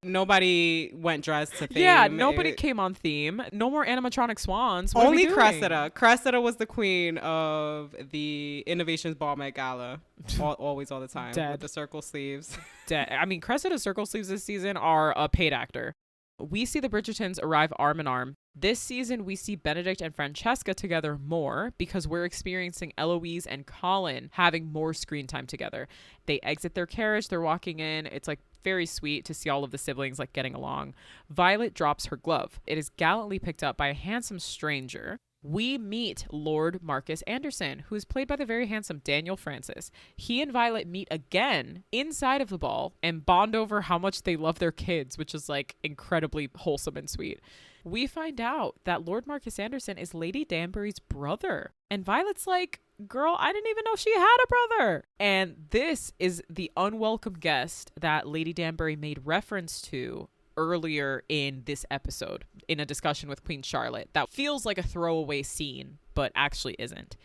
Nobody went dressed to theme. Yeah, nobody came on theme. No more animatronic swans. What only Cressida. Cressida was the queen of the Innovations Ball Met Gala. Always, all the time. Dead. With the circle sleeves. Dead. I mean, Cressida's circle sleeves this season are a paid actor. We see the Bridgertons arrive arm in arm. This season, we see Benedict and Francesca together more because we're experiencing Eloise and Colin having more screen time together. They exit their carriage. They're walking in. It's like very sweet to see all of the siblings like getting along. Violet drops her glove. It is gallantly picked up by a handsome stranger. We meet Lord Marcus Anderson, who is played by the very handsome Daniel Francis. He and Violet meet again inside of the ball and bond over how much they love their kids, which is like incredibly wholesome and sweet. We find out that Lord Marcus Anderson is Lady Danbury's brother. And Violet's like, girl, I didn't even know she had a brother. And this is the unwelcome guest that Lady Danbury made reference to earlier in this episode in a discussion with Queen Charlotte that feels like a throwaway scene, but actually isn't.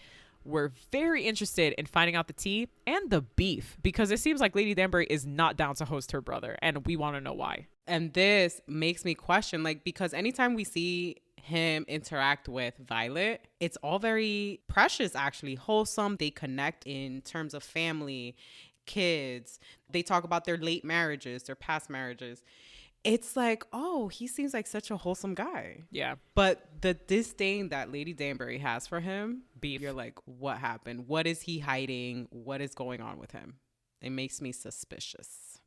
We're very interested in finding out the tea and the beef because it seems like Lady Danbury is not down to host her brother, and we want to know why. And this makes me question, like, because anytime we see him interact with Violet, it's all very precious, actually, wholesome. They connect in terms of family, kids. They talk about their late marriages, their past marriages. It's like, oh, he seems like such a wholesome guy. Yeah. But the disdain that Lady Danbury has for him, beef. You're like, what happened? What is he hiding? What is going on with him? It makes me suspicious.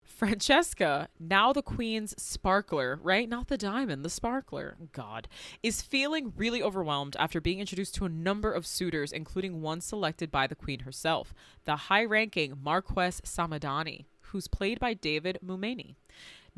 Francesca, now the queen's sparkler, right? Not the diamond, the sparkler. God. Is feeling really overwhelmed after being introduced to a number of suitors, including one selected by the queen herself, the high-ranking Marquess Samadani, who's played by David Mumeni.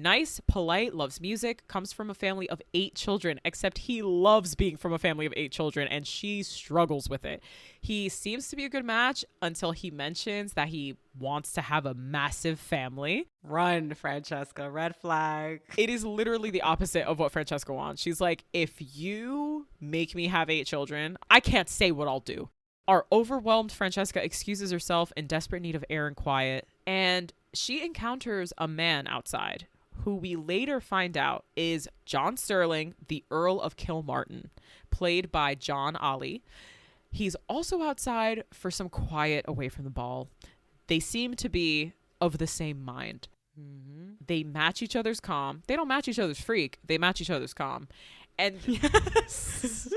Nice, polite, loves music, comes from a family of 8 children, except he loves being from a family of 8 children and she struggles with it. He seems to be a good match until he mentions that he wants to have a massive family. Run, Francesca. Red flag. It is literally the opposite of what Francesca wants. She's like, if you make me have 8 children, I can't say what I'll do. Our overwhelmed Francesca excuses herself in desperate need of air and quiet, and she encounters a man outside who we later find out is John Sterling, the Earl of Kilmartin, played by John Ollie. He's also outside for some quiet away from the ball. They seem to be of the same mind. Mm-hmm. They match each other's calm. They don't match each other's freak. They match each other's calm. And yes.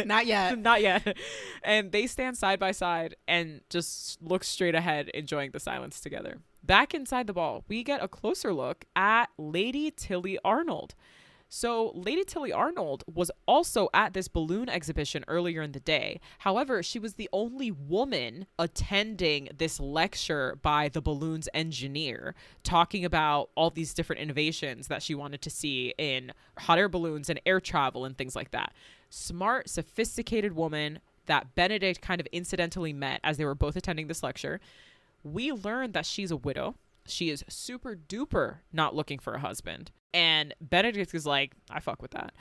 Not yet. Not yet. And they stand side by side and just look straight ahead, enjoying the silence together. Back inside the ball, we get a closer look at Lady Tilly Arnold. So Lady Tilly Arnold was also at this balloon exhibition earlier in the day. However, she was the only woman attending this lecture by the balloon's engineer, talking about all these different innovations that she wanted to see in hot air balloons and air travel and things like that. Smart, sophisticated woman that Benedict kind of incidentally met as they were both attending this lecture. We learned that she's a widow. She is super duper not looking for a husband. And Benedict is like, I fuck with that.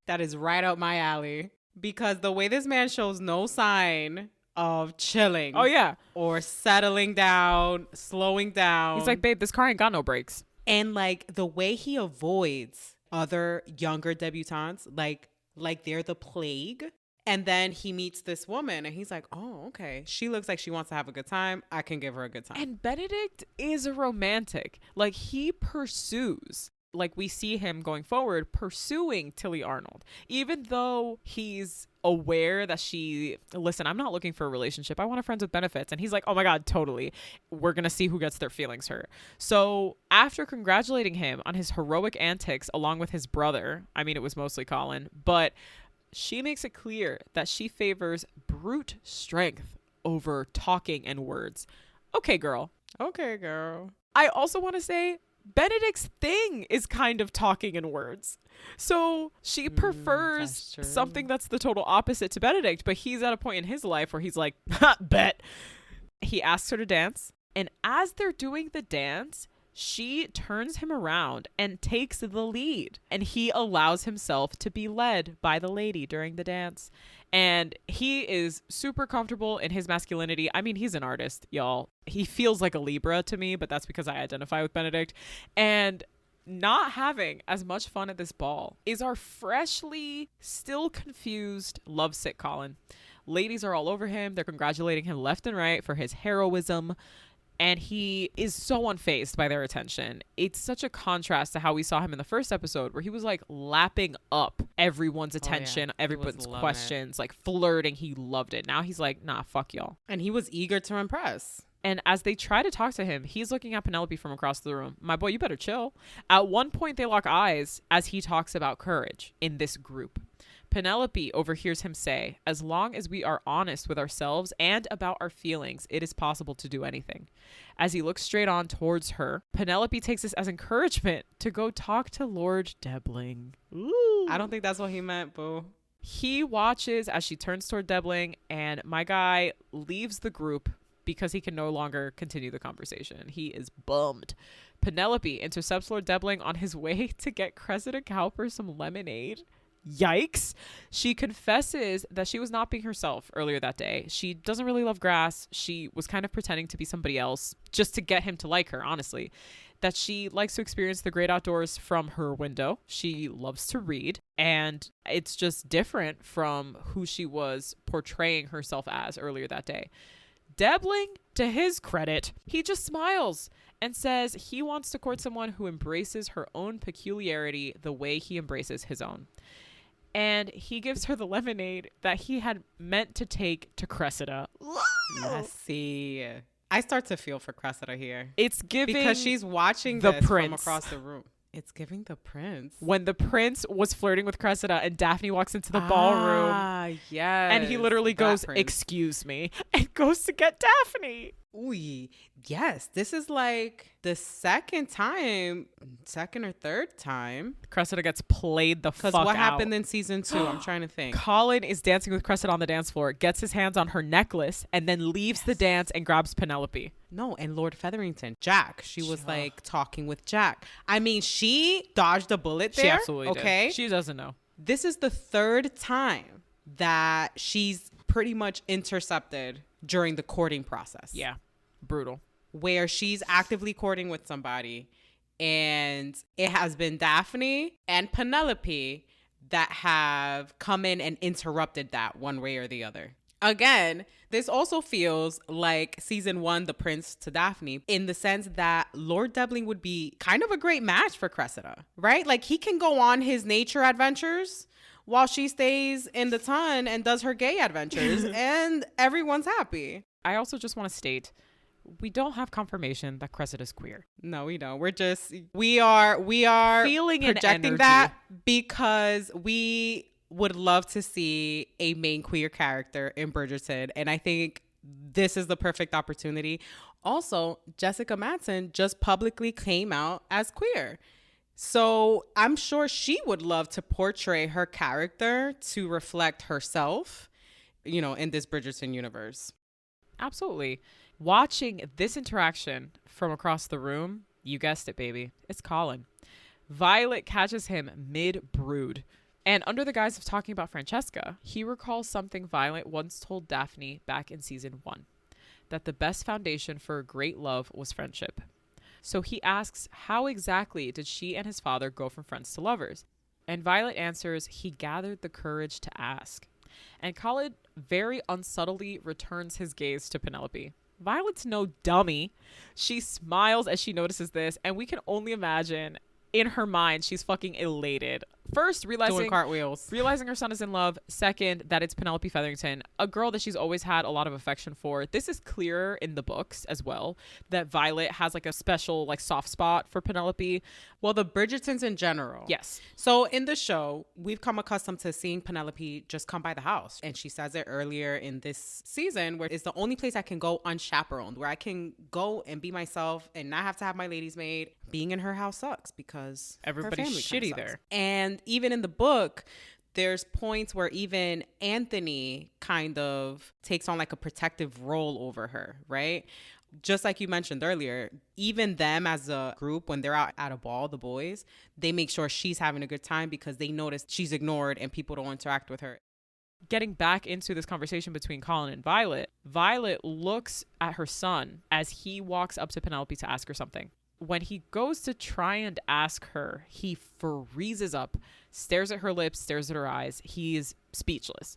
That is right up my alley. Because the way this man shows no sign of chilling. Oh, yeah. Or settling down, slowing down. He's like, babe, this car ain't got no brakes. And like the way he avoids other younger debutantes, like they're the plague. And then he meets this woman and he's like, oh, okay. She looks like she wants to have a good time. I can give her a good time. And Benedict is a romantic. Like, he pursues. Like, we see him going forward pursuing Tilly Arnold. Even though he's aware that listen, I'm not looking for a relationship. I want a friends with benefits. And he's like, oh my God, totally. We're going to see who gets their feelings hurt. So after congratulating him on his heroic antics along with his brother, I mean, it was mostly Colin, but she makes it clear that she favors brute strength over talking and words. Okay, girl. Okay, girl. I also want to say Benedict's thing is kind of talking and words. So she prefers something that's the total opposite to Benedict, but he's at a point in his life where he's like, ha, bet. He asks her to dance. And as they're doing the dance, she turns him around and takes the lead, and he allows himself to be led by the lady during the dance. And he is super comfortable in his masculinity. I mean, he's an artist, y'all. He feels like a Libra to me, but that's because I identify with Benedict. And not having as much fun at this ball is our freshly, still confused, lovesick Colin. Ladies are all over him. They're congratulating him left and right for his heroism. And he is so unfazed by their attention. It's such a contrast to how we saw him in the first episode, where he was like lapping up everyone's attention, everyone's questions, like flirting. He loved it. Now he's like, nah, fuck y'all. And he was eager to impress. And as they try to talk to him, he's looking at Penelope from across the room. My boy, you better chill. At one point, they lock eyes as he talks about courage in this group. Penelope overhears him say, as long as we are honest with ourselves and about our feelings, it is possible to do anything. As he looks straight on towards her, Penelope takes this as encouragement to go talk to Lord Debling. Ooh. I don't think that's what he meant, boo. He watches as she turns toward Debling, and my guy leaves the group because he can no longer continue the conversation. He is bummed. Penelope intercepts Lord Debling on his way to get Cressida Cowper some lemonade. Yikes. She confesses that she was not being herself earlier that day. She doesn't really love grass. She was kind of pretending to be somebody else just to get him to like her, honestly. That she likes to experience the great outdoors from her window. She loves to read, and it's just different from who she was portraying herself as earlier that day. Debling, to his credit, he just smiles and says he wants to court someone who embraces her own peculiarity the way he embraces his own. And he gives her the lemonade that he had meant to take to Cressida. Messy. I start to feel for Cressida here. It's giving because she's watching the this prince from across the room. It's giving the prince. When the prince was flirting with Cressida and Daphne walks into the ballroom. Ah, yes. And he literally goes, prince. "Excuse me," and goes to get Daphne. Ooh, yes. This is like the second or third time. Cressida gets played the fuck out. Because what happened in season 2? I'm trying to think. Colin is dancing with Cressida on the dance floor, gets his hands on her necklace, and then leaves the dance and grabs Penelope. No, and Lord Featherington, Jack. She was like talking with Jack. I mean, she dodged a bullet there. She absolutely okay? did. She doesn't know. This is the third time that she's pretty much intercepted during the courting process. Yeah. Brutal. Where she's actively courting with somebody, and it has been Daphne and Penelope that have come in and interrupted that one way or the other. Again, this also feels like season 1, the prince to Daphne, in the sense that Lord Debling would be kind of a great match for Cressida, right? Like, he can go on his nature adventures while she stays in the ton and does her gay adventures and everyone's happy. I also just want to state, we don't have confirmation that Cressida's queer. No, we don't. We are feeling projecting that because we would love to see a main queer character in Bridgerton. And I think this is the perfect opportunity. Also, Jessica Madsen just publicly came out as queer. So I'm sure she would love to portray her character to reflect herself, in this Bridgerton universe. Absolutely. Watching this interaction from across the room, you guessed it, baby, it's Colin. Violet catches him mid-brood. And under the guise of talking about Francesca, he recalls something Violet once told Daphne back in season 1, that the best foundation for a great love was friendship. So he asks, how exactly did she and his father go from friends to lovers? And Violet answers, he gathered the courage to ask. And Colin very unsubtly returns his gaze to Penelope. Violet's no dummy. She smiles as she notices this, and we can only imagine in her mind she's fucking elated. First, doing cartwheels, realizing her son is in love. Second, that it's Penelope Featherington, a girl that she's always had a lot of affection for. This is clearer in the books as well, that Violet has like a special like soft spot for Penelope. Well, the Bridgertons in general. Yes. So in the show, we've come accustomed to seeing Penelope just come by the house. And she says it earlier in this season, where it's the only place I can go unchaperoned, where I can go and be myself and not have to have my lady's maid. Being in her house sucks because everybody's shitty there. And even in the book, there's points where even Anthony kind of takes on like a protective role over her, right? Just like you mentioned earlier, even them as a group, when they're out at a ball, the boys, they make sure she's having a good time because they notice she's ignored and people don't interact with her. Getting back into this conversation between Colin and Violet, Violet looks at her son as he walks up to Penelope to ask her something. When he goes to try and ask her, he freezes up, stares at her lips, stares at her eyes. He's speechless.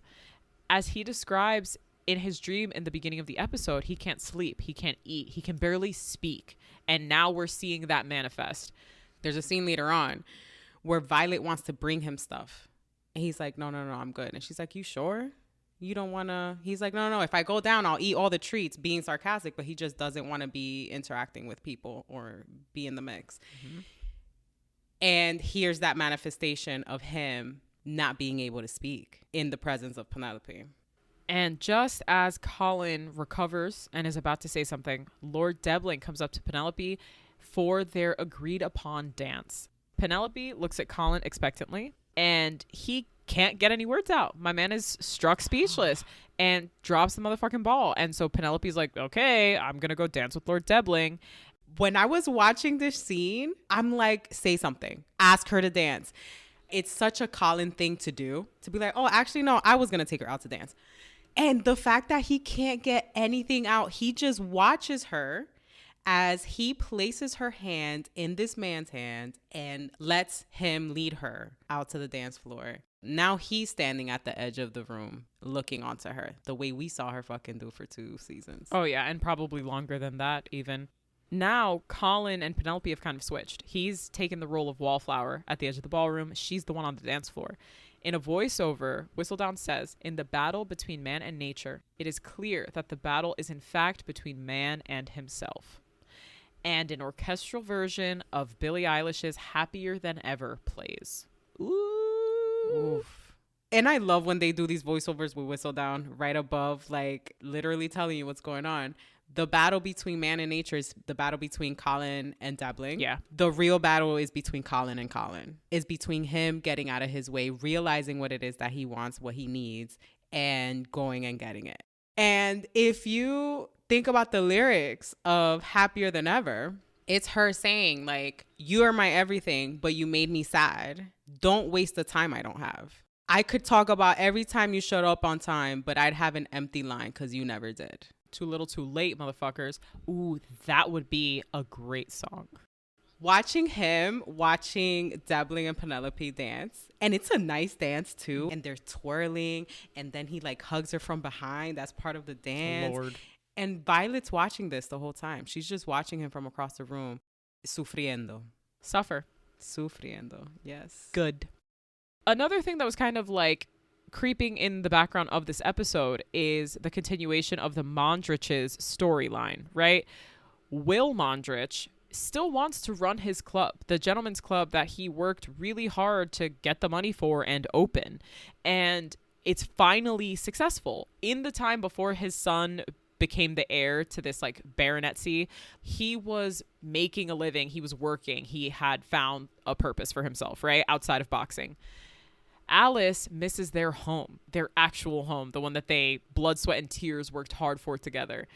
As he describes in his dream in the beginning of the episode, he can't sleep, he can't eat, he can barely speak. And now we're seeing that manifest. There's a scene later on where Violet wants to bring him stuff. And he's like, no, I'm good. And she's like, you sure? You don't want to? He's like, no. If I go down, I'll eat all the treats, being sarcastic, but he just doesn't want to be interacting with people or be in the mix. Mm-hmm. And here's that manifestation of him not being able to speak in the presence of Penelope. And just as Colin recovers and is about to say something, Lord Debling comes up to Penelope for their agreed upon dance. Penelope looks at Colin expectantly, and he can't get any words out. My man is struck speechless and drops the motherfucking ball. And so Penelope's like, okay, I'm going to go dance with Lord Debling. When I was watching this scene, I'm like, say something. Ask her to dance. It's such a Colin thing to do, to be like, oh, actually, no, I was going to take her out to dance. And the fact that he can't get anything out, he just watches her as he places her hand in this man's hand and lets him lead her out to the dance floor. Now he's standing at the edge of the room looking onto her the way we saw her fucking do for 2 seasons. Oh, yeah. And probably longer than that even. Now Colin and Penelope have kind of switched. He's taken the role of wallflower at the edge of the ballroom. She's the one on the dance floor. In a voiceover, Whistledown says, in the battle between man and nature, it is clear that the battle is in fact between man and himself. and an orchestral version of Billie Eilish's Happier Than Ever plays. Ooh. Oof. And I love when they do these voiceovers with whistle down right above, like literally telling you what's going on. The battle between man and nature is the battle between Colin and Debling. Yeah. The real battle is between Colin and Colin. Is between him getting out of his way, realizing what it is that he wants, what he needs, and going and getting it. And if you think about the lyrics of Happier Than Ever, it's her saying, like, you are my everything, but you made me sad. Don't waste the time I don't have. I could talk about every time you showed up on time, but I'd have an empty line because you never did. Too little, too late, motherfuckers. Ooh, that would be a great song. Watching Debling and Penelope dance, and it's a nice dance too, and they're twirling, and then he like hugs her from behind. That's part of the dance. Lord. And Violet's watching this the whole time. She's just watching him from across the room. Sufriendo. Sufriendo. Yes. Good. Another thing that was kind of like creeping in the background of this episode is the continuation of the Mondrich's storyline, right? Will Mondrich still wants to run his club, the gentleman's club that he worked really hard to get the money for and open. And it's finally successful. In the time before his son became the heir to this like baronetcy, he was making a living, he was working, he had found a purpose for himself, right? Outside of boxing. Alice misses their home, their actual home, the one that they blood, sweat, and tears worked hard for together.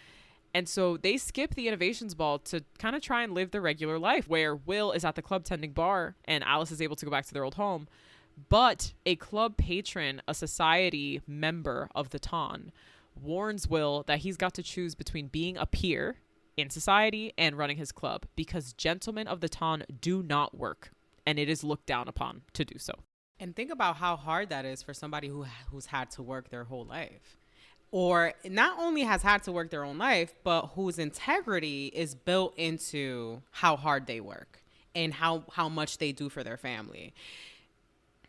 And so they skip the innovations ball to kind of try and live their regular life, where Will is at the club tending bar and Alice is able to go back to their old home. But a club patron, a society member of the Ton, warns Will that he's got to choose between being a peer in society and running his club, because gentlemen of the Ton do not work, and it is looked down upon to do so. And think about how hard that is for somebody who's had to work their whole life. Or not only has had to work their own life, but whose integrity is built into how hard they work and how much they do for their family.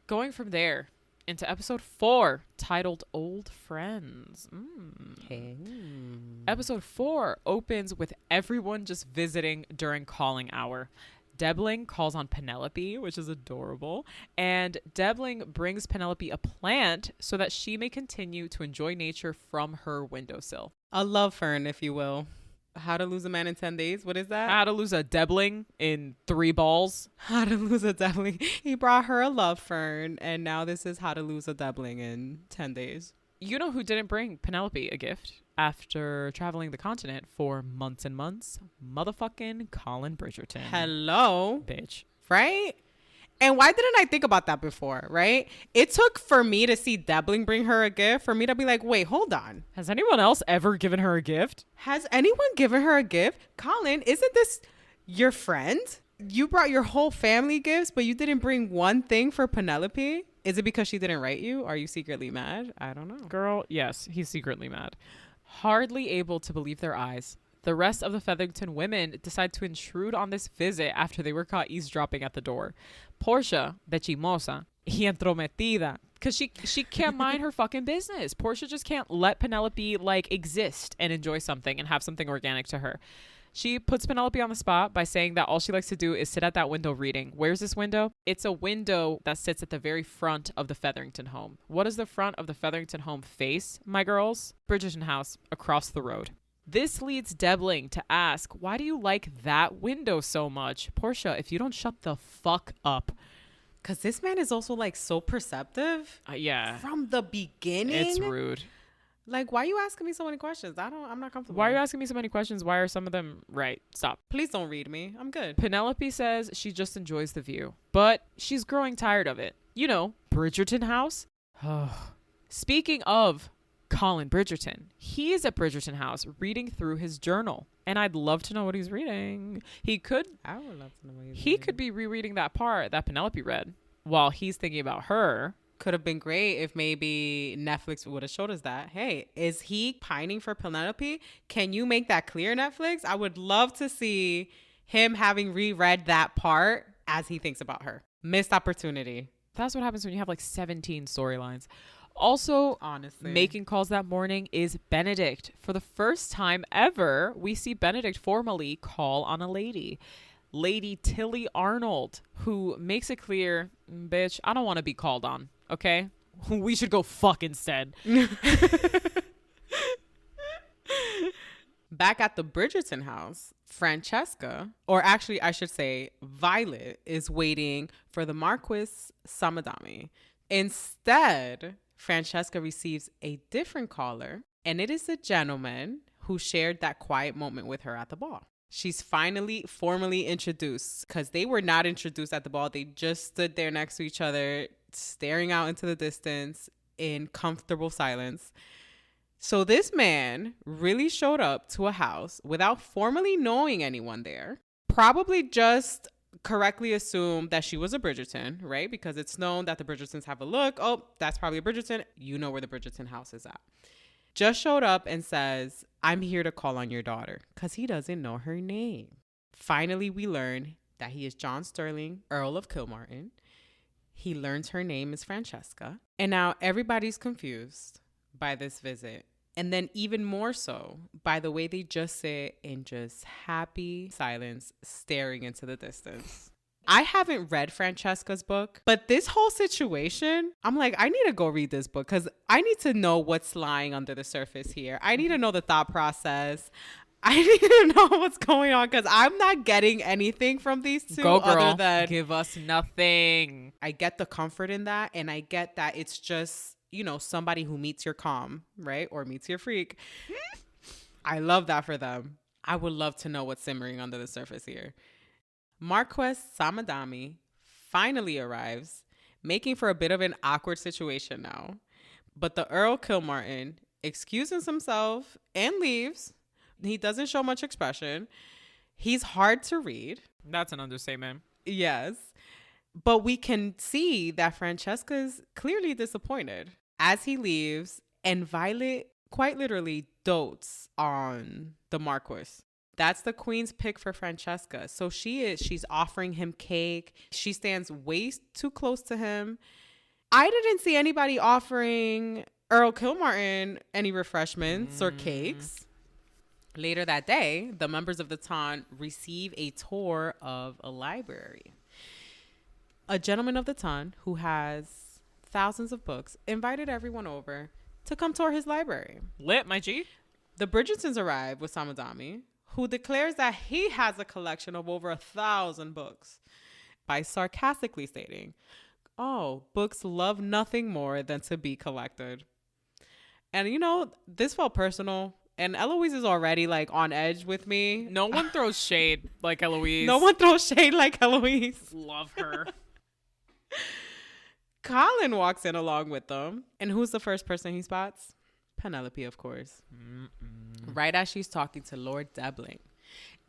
Going from there into episode 4, titled Old Friends. Hey. Episode 4 opens with everyone just visiting during calling hour. Debling calls on Penelope, which is adorable, and Debling brings Penelope a plant so that she may continue to enjoy nature from her windowsill. A love fern, if you will. How to Lose a Man in 10 Days. What is that? How to Lose a Debling in 3 balls. How to Lose a Debling. He brought her a love fern, and now this is How to Lose a Debling in 10 days. You know who didn't bring Penelope a gift after traveling the continent for months and months? Motherfucking Colin Bridgerton. Hello. Bitch. Right? And why didn't I think about that before, right? It took for me to see Debling bring her a gift for me to be like, wait, hold on. Has anyone else ever given her a gift? Has anyone given her a gift? Colin, isn't this your friend? You brought your whole family gifts, but you didn't bring one thing for Penelope? Is it because she didn't write you? Are you secretly mad? I don't know. Girl, yes, he's secretly mad. Hardly able to believe their eyes, the rest of the Featherington women decide to intrude on this visit after they were caught eavesdropping at the door. Portia, the chimosa, y entrometida, because she can't mind her fucking business. Portia just can't let Penelope like exist and enjoy something and have something organic to her. She puts Penelope on the spot by saying that all she likes to do is sit at that window reading. Where's this window? It's a window that sits at the very front of the Featherington home. What does the front of the Featherington home face, my girls? Bridgerton house across the road. This leads Debling to ask, why do you like that window so much? Portia, if you don't shut the fuck up. Because this man is also like so perceptive. Yeah. From the beginning. It's rude. Like, why are you asking me so many questions? I'm not comfortable. Why are you asking me so many questions? Why are some of them right? Stop. Please don't read me. I'm good. Penelope says she just enjoys the view, but she's growing tired of it. You know, Bridgerton house. Speaking of Colin Bridgerton, he is at Bridgerton house reading through his journal, and I'd love to know what he's reading. I would love to know what he's reading. He could be rereading that part that Penelope read while he's thinking about her. Could have been great if maybe Netflix would have showed us that. Hey, is he pining for Penelope? Can you make that clear, Netflix? I would love to see him having reread that part as he thinks about her. Missed opportunity. That's what happens when you have like 17 storylines. Also, Honestly. making calls that morning is Benedict. For the first time ever, we see Benedict formally call on a lady. Lady Tilly Arnold, who makes it clear, bitch, I don't want to be called on, okay? We should go fuck instead. Back at the Bridgerton house, Francesca, or actually I should say Violet, is waiting for the Marquis Samadami. Instead, Francesca receives a different caller, and it is a gentleman who shared that quiet moment with her at the ball. She's finally formally introduced, because they were not introduced at the ball. They just stood there next to each other, staring out into the distance in comfortable silence. So this man really showed up to a house without formally knowing anyone there. Probably just correctly assumed that she was a Bridgerton, right? Because it's known that the Bridgertons have a look. Oh, that's probably a Bridgerton. You know where the Bridgerton house is at. Just showed up and says, I'm here to call on your daughter, because he doesn't know her name. Finally, we learn that he is John Sterling, Earl of Kilmartin. He learns her name is Francesca. And now everybody's confused by this visit. And then even more so by the way they just sit in just happy silence, staring into the distance. I haven't read Francesca's book, but this whole situation, I'm like, I need to go read this book because I need to know what's lying under the surface here. I need to know the thought process. I need to know what's going on because I'm not getting anything from these two. Go, girl. Other than Give us nothing. I get the comfort in that, and I get that it's just, you know, somebody who meets your calm, right? Or meets your freak. I love that for them. I would love to know what's simmering under the surface here. Marquis Samadami finally arrives, making for a bit of an awkward situation now. But the Earl Kilmartin excuses himself and leaves. He doesn't show much expression. He's hard to read. That's an understatement. Yes. But we can see that Francesca's clearly disappointed as he leaves, and Violet quite literally dotes on the Marquis. That's the queen's pick for Francesca. So she's offering him cake. She stands way too close to him. I didn't see anybody offering Earl Kilmartin any refreshments or cakes. Later that day, the members of the Ton receive a tour of a library. A gentleman of the Ton who has thousands of books invited everyone over to come tour his library. Lit, my G. The Bridgertons arrive with Samadami, who declares that he has a collection of over 1,000 books by sarcastically stating, oh, books love nothing more than to be collected. And, you know, this felt personal. And Eloise is already, like, on edge with me. No one throws shade like Eloise. No one throws shade like Eloise. Love her. Colin walks in along with them. And who's the first person he spots? Penelope, of course. Right as she's talking to Lord Debling.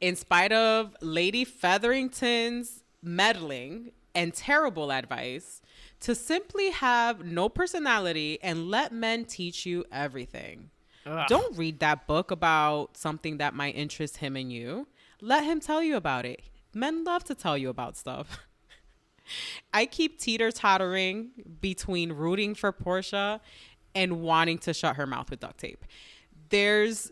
In spite of Lady Featherington's meddling and terrible advice to simply have no personality and let men teach you everything. Ugh. Don't read that book about something that might interest him and you. Let him tell you about it. Men love to tell you about stuff. I keep teeter-tottering between rooting for Portia and wanting to shut her mouth with duct tape. There's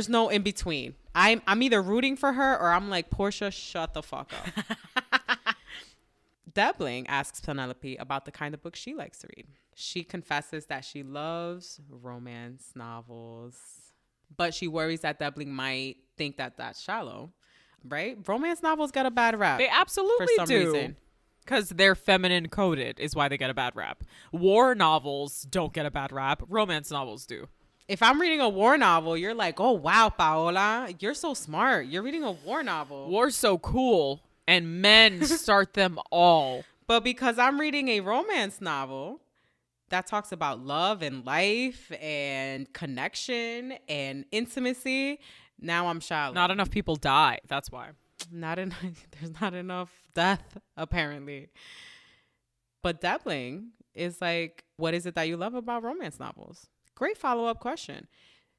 no in between. I'm either rooting for her or I'm like, Portia, shut the fuck up. Debling asks Penelope about the kind of books she likes to read. She confesses that she loves romance novels, but she worries that Debling might think that that's shallow, right? Romance novels get a bad rap. They absolutely for some do. reason. Because they're feminine coded is why they get a bad rap. War novels don't get a bad rap. Romance novels do. If I'm reading a war novel, you're like, oh, wow, Paola, you're so smart. You're reading a war novel. War's so cool. And men start them all. But because I'm reading a romance novel that talks about love and life and connection and intimacy, now I'm shallow. Not enough people die. That's why. There's not enough death, apparently. But Debling is like, what is it that you love about romance novels? Great follow-up question.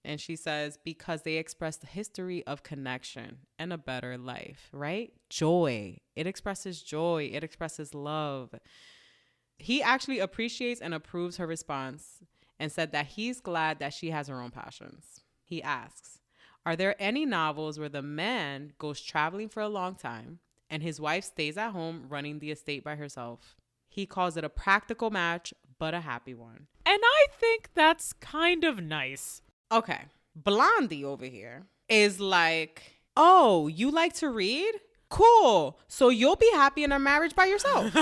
And she says, because they express the history of connection and a better life, right? Joy. It expresses joy. It expresses love. He actually appreciates and approves her response and said that he's glad that she has her own passions. He asks, are there any novels where the man goes traveling for a long time and his wife stays at home running the estate by herself? He calls it a practical match, but a happy one. And I think that's kind of nice. Okay. Blondie over here is like, oh, you like to read? Cool. So you'll be happy in a marriage by yourself.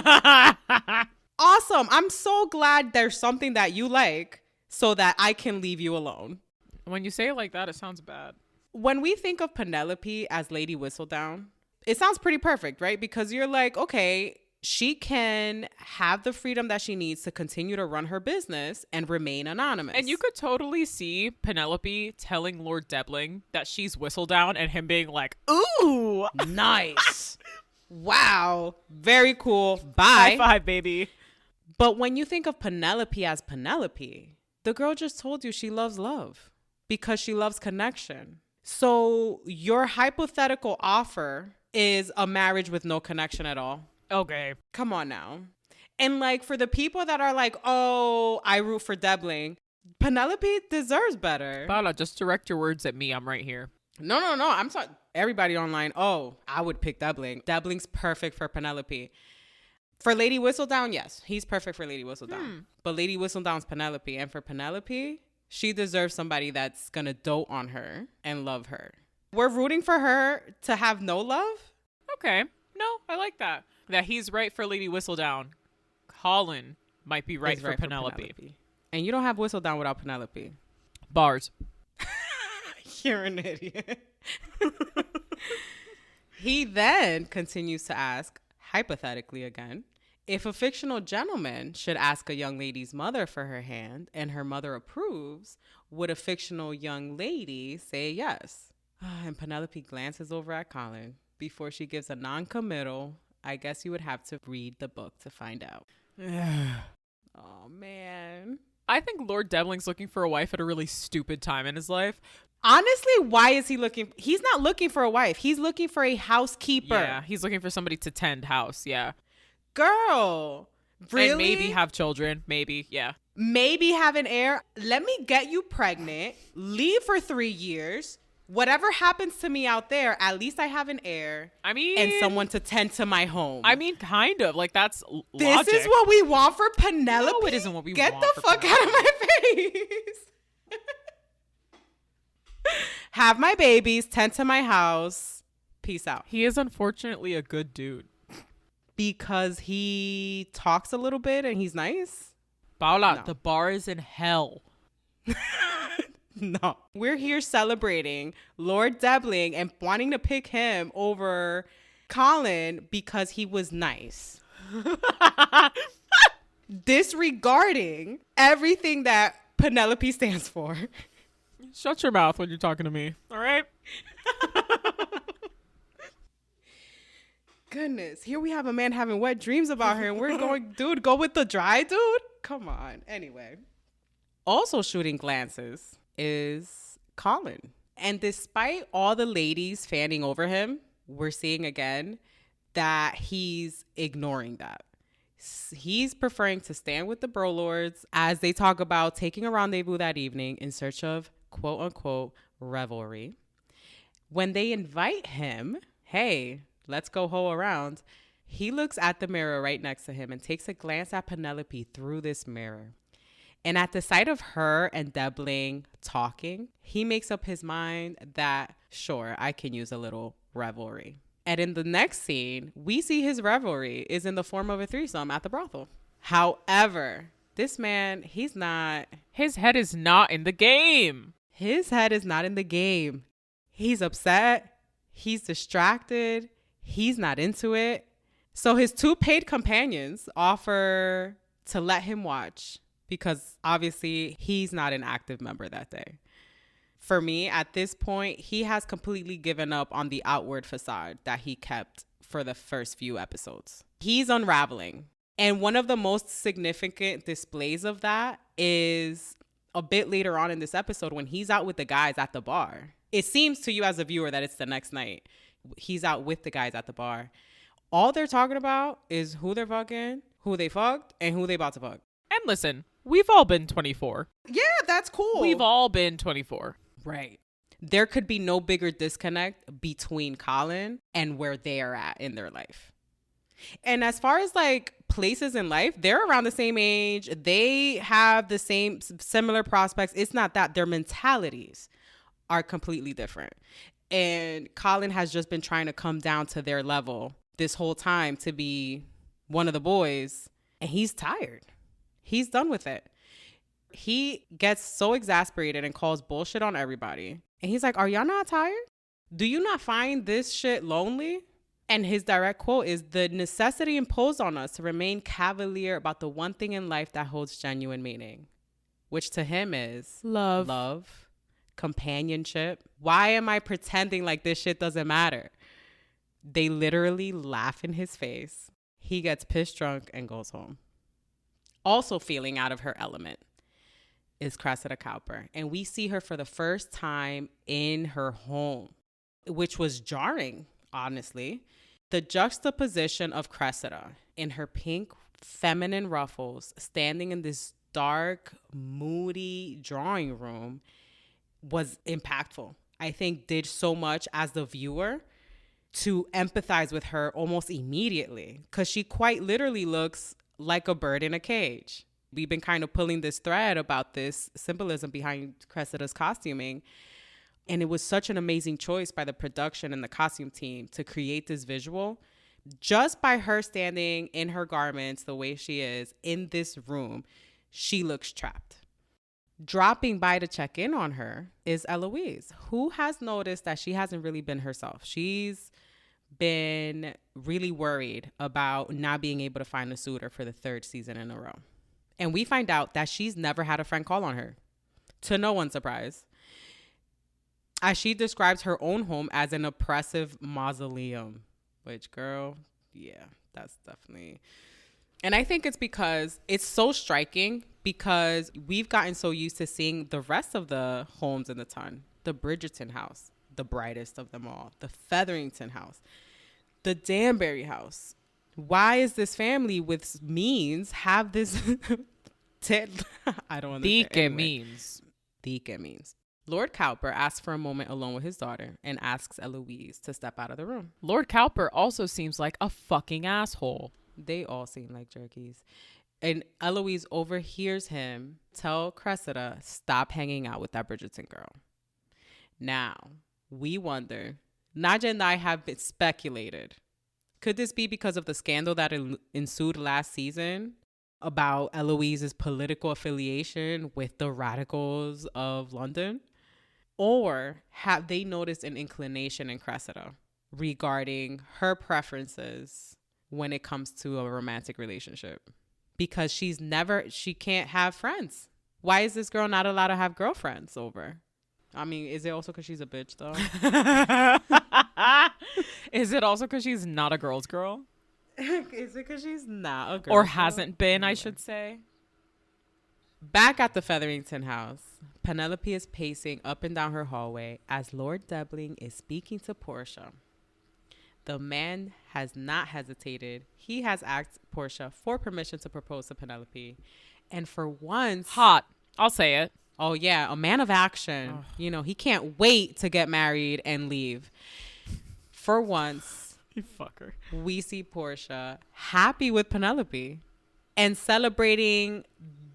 Awesome. I'm so glad there's something that you like so that I can leave you alone. When you say it like that, it sounds bad. When we think of Penelope as Lady Whistledown, it sounds pretty perfect, right? Because you're like, okay, she can have the freedom that she needs to continue to run her business and remain anonymous. And you could totally see Penelope telling Lord Debling that she's Whistledown and him being like, ooh, nice. Wow. Very cool. Bye. High five, baby. But when you think of Penelope as Penelope, the girl just told you she loves love because she loves connection. So your hypothetical offer is a marriage with no connection at all. Okay. Come on now. And like for the people that are like, oh, I root for Debling, Penelope deserves better. Paola, just direct your words at me. I'm right here. No. I'm sorry. Everybody online, oh, I would pick Debling. Debling's perfect for Penelope. For Lady Whistledown, yes, he's perfect for Lady Whistledown. But Lady Whistledown's Penelope. And for Penelope, she deserves somebody that's going to dote on her and love her. We're rooting for her to have no love? Okay. No, I like that. That he's right for Lady Whistledown. Colin might be right, for Penelope. And you don't have Whistledown without Penelope. Bars. You're an idiot. He then continues to ask, hypothetically again, if a fictional gentleman should ask a young lady's mother for her hand and her mother approves, would a fictional young lady say yes? And Penelope glances over at Colin. Before she gives a non-committal, I guess you would have to read the book to find out. Oh, man. I think Lord Debling's looking for a wife at a really stupid time in his life. Honestly, why is he looking? He's not looking for a wife. He's looking for a housekeeper. Yeah, he's looking for somebody to tend house. Yeah. Girl, really? And maybe have children. Maybe, yeah. Maybe have an heir. Let me get you pregnant, leave for 3 years. Whatever happens to me out there, at least I have an heir. I mean, and someone to tend to my home. I mean, kind of. Like, that's logic. This is what we want for Penelope? No, it isn't what we Get want the for fuck out of my face. Have my babies, tend to my house. Peace out. He is unfortunately a good dude. Because he talks a little bit and he's nice? Paola, No. the bar is in hell. No. We're here celebrating Lord Debling and wanting to pick him over Colin because he was nice. Disregarding everything that Penelope stands for. Shut your mouth when you're talking to me. All right? Goodness. Here we have a man having wet dreams about her and we're going, dude, go with the dry dude? Come on. Anyway. Also shooting glances is Colin. And despite all the ladies fanning over him, we're seeing again that he's ignoring that. He's preferring to stand with the bro lords as they talk about taking a rendezvous that evening in search of quote unquote revelry. When they invite him, hey, let's go hoe around, he looks at the mirror right next to him and takes a glance at Penelope through this mirror. And at the sight of her and Debling talking, he makes up his mind that, sure, I can use a little revelry. And in the next scene, we see his revelry is in the form of a threesome at the brothel. However, this man, he's not... His head is not in the game. His head is not in the game. He's upset. He's distracted. He's not into it. So his two paid companions offer to let him watch because obviously he's not an active member that day. For me, at this point, he has completely given up on the outward facade that he kept for the first few episodes. He's unraveling. And one of the most significant displays of that is a bit later on in this episode when he's out with the guys at the bar. It seems to you as a viewer that it's the next night. He's out with the guys at the bar. All they're talking about is who they're fucking, who they fucked and who they about to fuck. And listen, we've all been 24. Yeah, that's cool. We've all been 24. Right. There could be no bigger disconnect between Colin and where they are at in their life. And as far as like places in life, they're around the same age. They have the same similar prospects. It's not that their mentalities are completely different. And Colin has just been trying to come down to their level this whole time to be one of the boys. And he's tired. He's done with it. He gets so exasperated and calls bullshit on everybody. And he's like, are y'all not tired? Do you not find this shit lonely? And his direct quote is, the necessity imposed on us to remain cavalier about the one thing in life that holds genuine meaning, which to him is love, companionship. Why am I pretending like this shit doesn't matter? They literally laugh in his face. He gets pissed drunk and goes home. Also feeling out of her element is Cressida Cowper. And we see her for the first time in her home, which was jarring, honestly. The juxtaposition of Cressida in her pink feminine ruffles standing in this dark, moody drawing room was impactful. I think did so much as the viewer to empathize with her almost immediately, because she quite literally looks like a bird in a cage. We've been kind of pulling this thread about this symbolism behind Cressida's costuming. And it was such an amazing choice by the production and the costume team to create this visual. Just by her standing in her garments the way she is in this room, she looks trapped. Dropping by to check in on her is Eloise, who has noticed that she hasn't really been herself. She's been really worried about not being able to find a suitor for the third season in a row. And we find out that she's never had a friend call on her, to no one's surprise, as she describes her own home as an oppressive mausoleum, which, girl, yeah, that's definitely. And I think it's because it's so striking, because we've gotten so used to seeing the rest of the homes in the ton. The Bridgerton house, the brightest of them all, the Featherington house, the Danbury house. Why is this family with means have this? I don't understand. Theke means. Lord Cowper asks for a moment alone with his daughter and asks Eloise to step out of the room. Lord Cowper also seems like a fucking asshole. They all seem like jerkies. And Eloise overhears him tell Cressida, stop hanging out with that Bridgerton girl. Now, we wonder, Nadhya and I have been speculated. Could this be because of the scandal that ensued last season about Eloise's political affiliation with the radicals of London? Or have they noticed an inclination in Cressida regarding her preferences when it comes to a romantic relationship? Because she can't have friends. Why is this girl not allowed to have girlfriends over? I mean, is it also because she's a bitch, though? Is it also because she's not a girl's girl? Is it because she's not a girl? Or hasn't been, I should say. Back at the Featherington house, Penelope is pacing up and down her hallway as Lord Debling is speaking to Portia. The man has not hesitated. He has asked Portia for permission to propose to Penelope. And for once... Hot. I'll say it. Oh, yeah. A man of action. Oh. You know, he can't wait to get married and leave. For once, you fucker, we see Portia happy with Penelope and celebrating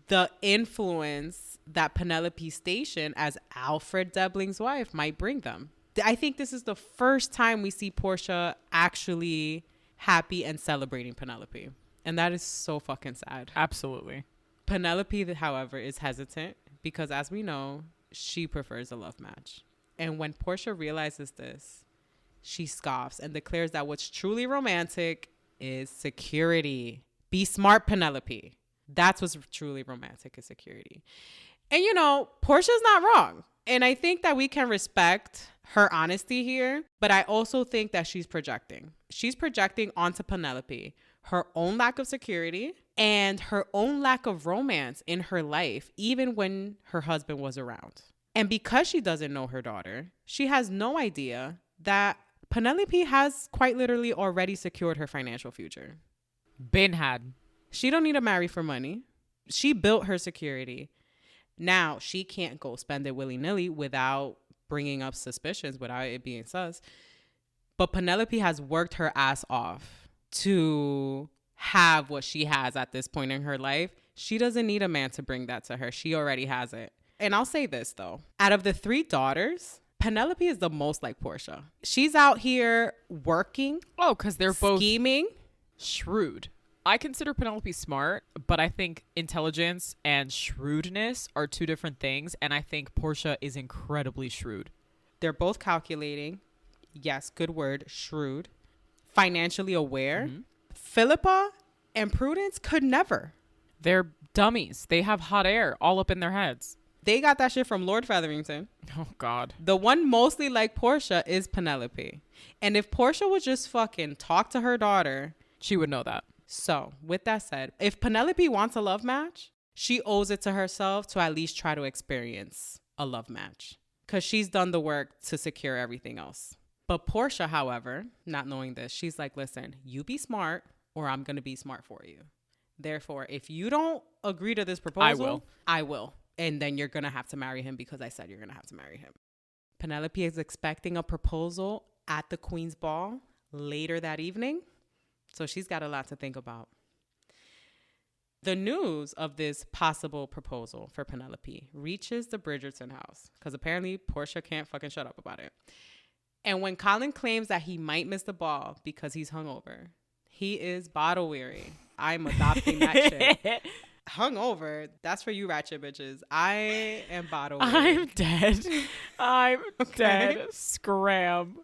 the influence that Penelope's station as Alfred Debling's wife might bring them. I think this is the first time we see Portia actually happy and celebrating Penelope. And that is so fucking sad. Absolutely. Penelope, however, is hesitant because, as we know, she prefers a love match. And when Portia realizes this, she scoffs and declares that what's truly romantic is security. Be smart, Penelope. That's what's truly romantic, is security. And, you know, Portia's not wrong. And I think that we can respect her honesty here. But I also think that she's projecting. She's projecting onto Penelope her own lack of security and her own lack of romance in her life, even when her husband was around. And because she doesn't know her daughter, she has no idea that Penelope has quite literally already secured her financial future. Been had. She don't need to marry for money. She built her security. Now, she can't go spend it willy-nilly without bringing up suspicions, without it being sus. But Penelope has worked her ass off to have what she has at this point in her life. She doesn't need a man to bring that to her. She already has it. And I'll say this, though. Out of the 3 daughters, Penelope is the most like Portia. She's out here working. Oh, because they're both scheming. Shrewd. I consider Penelope smart, but I think intelligence and shrewdness are 2 different things. And I think Portia is incredibly shrewd. They're both calculating. Yes, good word, shrewd. Financially aware. Mm-hmm. Philippa and Prudence could never. They're dummies. They have hot air all up in their heads. They got that shit from Lord Featherington. Oh, God. The one mostly like Portia is Penelope. And if Portia would just fucking talk to her daughter, she would know that. So, with that said, if Penelope wants a love match, she owes it to herself to at least try to experience a love match. Because she's done the work to secure everything else. But Portia, however, not knowing this, she's like, listen, you be smart or I'm going to be smart for you. Therefore, if you don't agree to this proposal, I will. And then you're going to have to marry him because I said you're going to have to marry him. Penelope is expecting a proposal at the Queen's Ball later that evening. So she's got a lot to think about. The news of this possible proposal for Penelope reaches the Bridgerton house because apparently Portia can't fucking shut up about it. And when Colin claims that he might miss the ball because he's hungover, he is bottle weary. I'm adopting that shit. Hungover, that's for you ratchet bitches. I am bottle weary. I'm dead. I'm dead. Scram.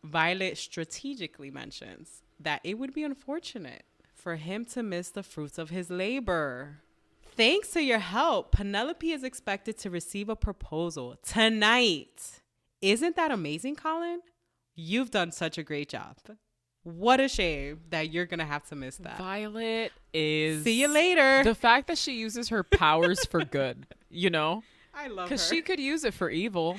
Violet strategically mentions that it would be unfortunate for him to miss the fruits of his labor. Thanks to your help, Penelope is expected to receive a proposal tonight. Isn't that amazing, Colin? You've done such a great job. What a shame that you're going to have to miss that. Violet is... See you later. The fact that she uses her powers for good, you know? I love her. Because she could use it for evil.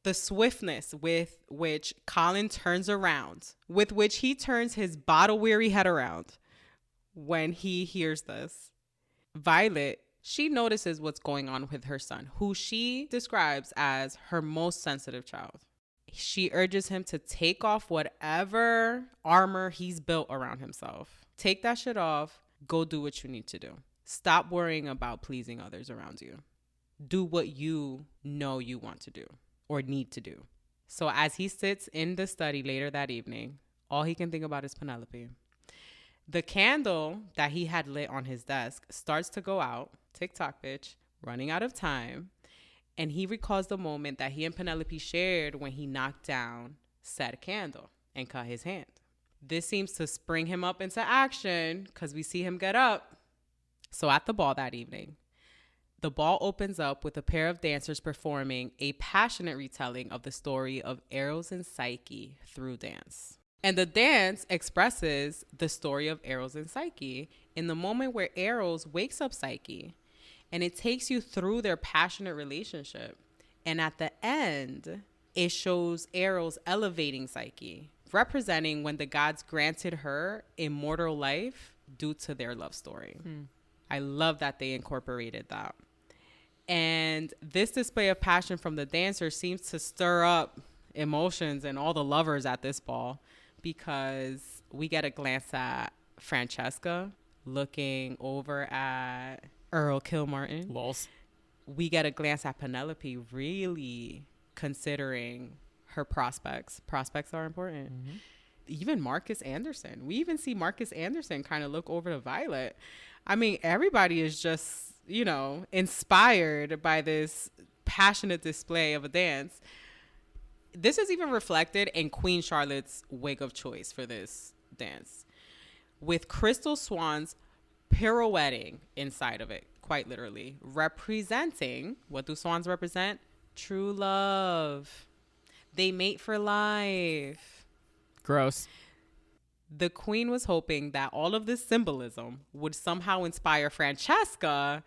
The swiftness with which Colin turns around, with which he turns his bottle-weary head around when he hears this. Violet, she notices what's going on with her son, who she describes as her most sensitive child. She urges him to take off whatever armor he's built around himself. Take that shit off. Go do what you need to do. Stop worrying about pleasing others around you. Do what you know you want to do or need to do. So as he sits in the study later that evening, all he can think about is Penelope. The candle that he had lit on his desk starts to go out. TikTok bitch, running out of time. And he recalls the moment that he and Penelope shared when he knocked down said candle and cut his hand. This seems to spring him up into action because we see him get up. So at the ball that evening, the ball opens up with a pair of dancers performing a passionate retelling of the story of Eros and Psyche through dance. And the dance expresses the story of Eros and Psyche in the moment where Eros wakes up Psyche. And it takes you through their passionate relationship. And at the end, it shows Eros elevating Psyche, representing when the gods granted her immortal life due to their love story. I love that they incorporated that. And this display of passion from the dancers seems to stir up emotions in all the lovers at this ball, because we get a glance at Francesca looking over at Earl Kilmartin. Lols. We get a glance at Penelope really considering her prospects. Prospects are important. Mm-hmm. Even Marcus Anderson. We even see Marcus Anderson kind of look over to Violet. I mean, everybody is just, you know, inspired by this passionate display of a dance. This is even reflected in Queen Charlotte's wig of choice for this dance, with crystal swans pirouetting inside of it, quite literally, representing, what do swans represent? True love. They mate for life. Gross. The queen was hoping that all of this symbolism would somehow inspire Francesca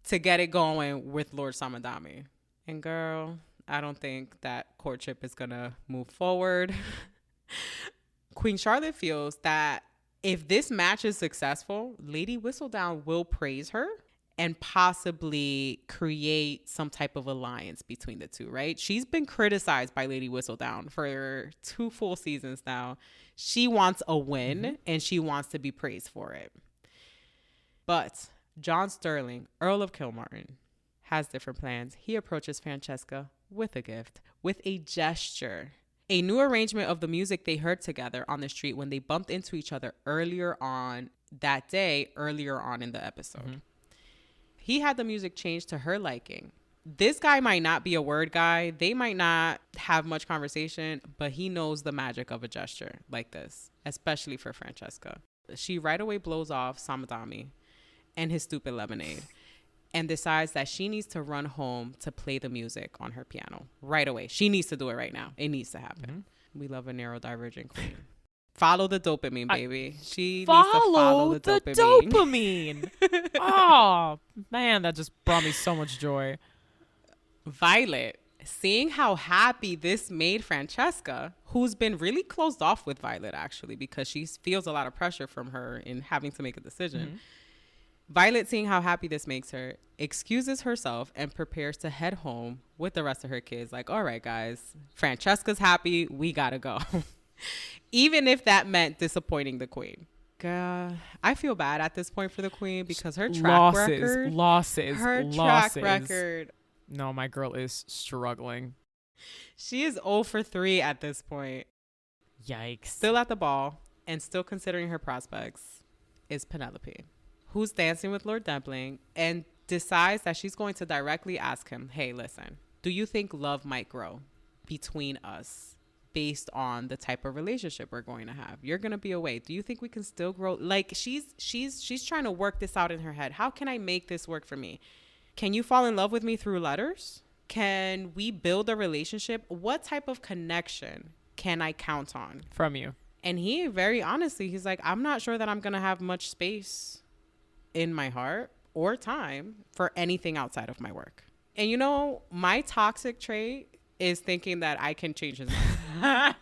to get it going with Lord Samadami. And girl, I don't think that courtship is gonna move forward. Queen Charlotte feels that If this match is successful, Lady Whistledown will praise her and possibly create some type of alliance between the two, right? She's been criticized by Lady Whistledown for 2 full seasons now. She wants a win and she wants to be praised for it. But John Sterling, Earl of Kilmartin, has different plans. He approaches Francesca with a gift, with a gesture. A new arrangement of the music they heard together on the street when they bumped into each other earlier on that day, earlier on in the episode. He had the music changed to her liking. This guy might not be a word guy. They might not have much conversation, but he knows the magic of a gesture like this, especially for Francesca. She right away blows off Samadami and his stupid lemonade and decides that she needs to run home to play the music on her piano right away. She needs to do it right now. It needs to happen. We love a neurodivergent queen. Follow the dopamine, baby. She needs to follow the dopamine. Oh, man, that just brought me so much joy. Violet, seeing how happy this made Francesca, who's been really closed off with Violet, actually, because she feels a lot of pressure from her in having to make a decision. Violet, seeing how happy this makes her, excuses herself and prepares to head home with the rest of her kids. Like, all right, guys, Francesca's happy. We got to go. Even if that meant disappointing the queen. Girl, I feel bad at this point for the queen because her track record. Track record. No, my girl is struggling. She is 0 for 3 at this point. Yikes. Still at the ball and still considering her prospects is Penelope, who's dancing with Lord Dempling and decides that she's going to directly ask him, hey, listen, do you think love might grow between us based on the type of relationship we're going to have? You're going to be away. Do you think we can still grow? Like she's trying to work this out in her head. How can I make this work for me? Can you fall in love with me through letters? Can we build a relationship? What type of connection can I count on from you? And he very honestly, he's like, I'm not sure that I'm going to have much space in my heart or time for anything outside of my work. And you know, my toxic trait is thinking that I can change his mind.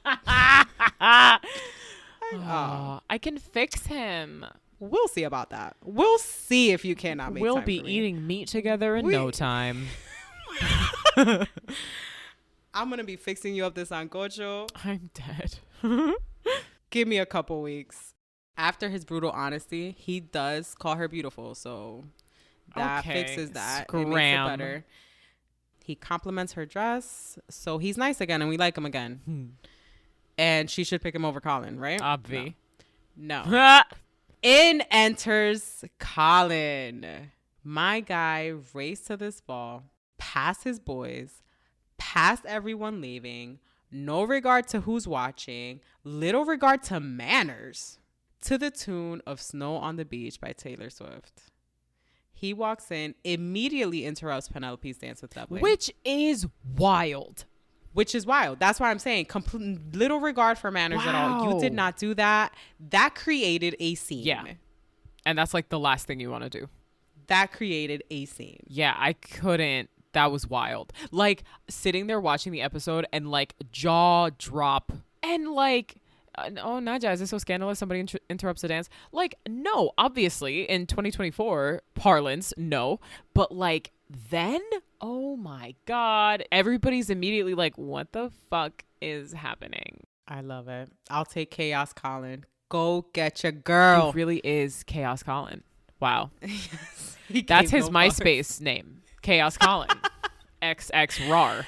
I can fix him. We'll see about that. We'll see if you cannot make We'll time be for me. eating meat together in no time. I'm going to be fixing you up this sancocho. I'm dead. Give me a couple weeks. After his brutal honesty, he does call her beautiful. So that fixes that. It makes it better. He compliments her dress. So he's nice again and we like him again. And she should pick him over Colin, right? Obvi. No. In enters Colin. My guy raced to this ball, past his boys, past everyone leaving, no regard to who's watching, little regard to manners, to the tune of Snow on the Beach by Taylor Swift. He walks in, immediately interrupts Penelope's dance with Dempling. Which is wild. That's why I'm saying little regard for manners at all. You did not do that. That created a scene. Yeah. And that's like the last thing you want to do. That created a scene. Yeah, I couldn't. That was wild. Like sitting there watching the episode and like jaw drop and like, oh, Nadhya, is this so scandalous? Somebody interrupts the dance. Like, no, obviously in 2024 parlance, no. But like then, oh my God, everybody's immediately like, what the fuck is happening? I love it. I'll take Chaos Colin. Go get your girl. He really is Chaos Colin. Wow. Yes. That's his MySpace name. Chaos Colin. XX RAR.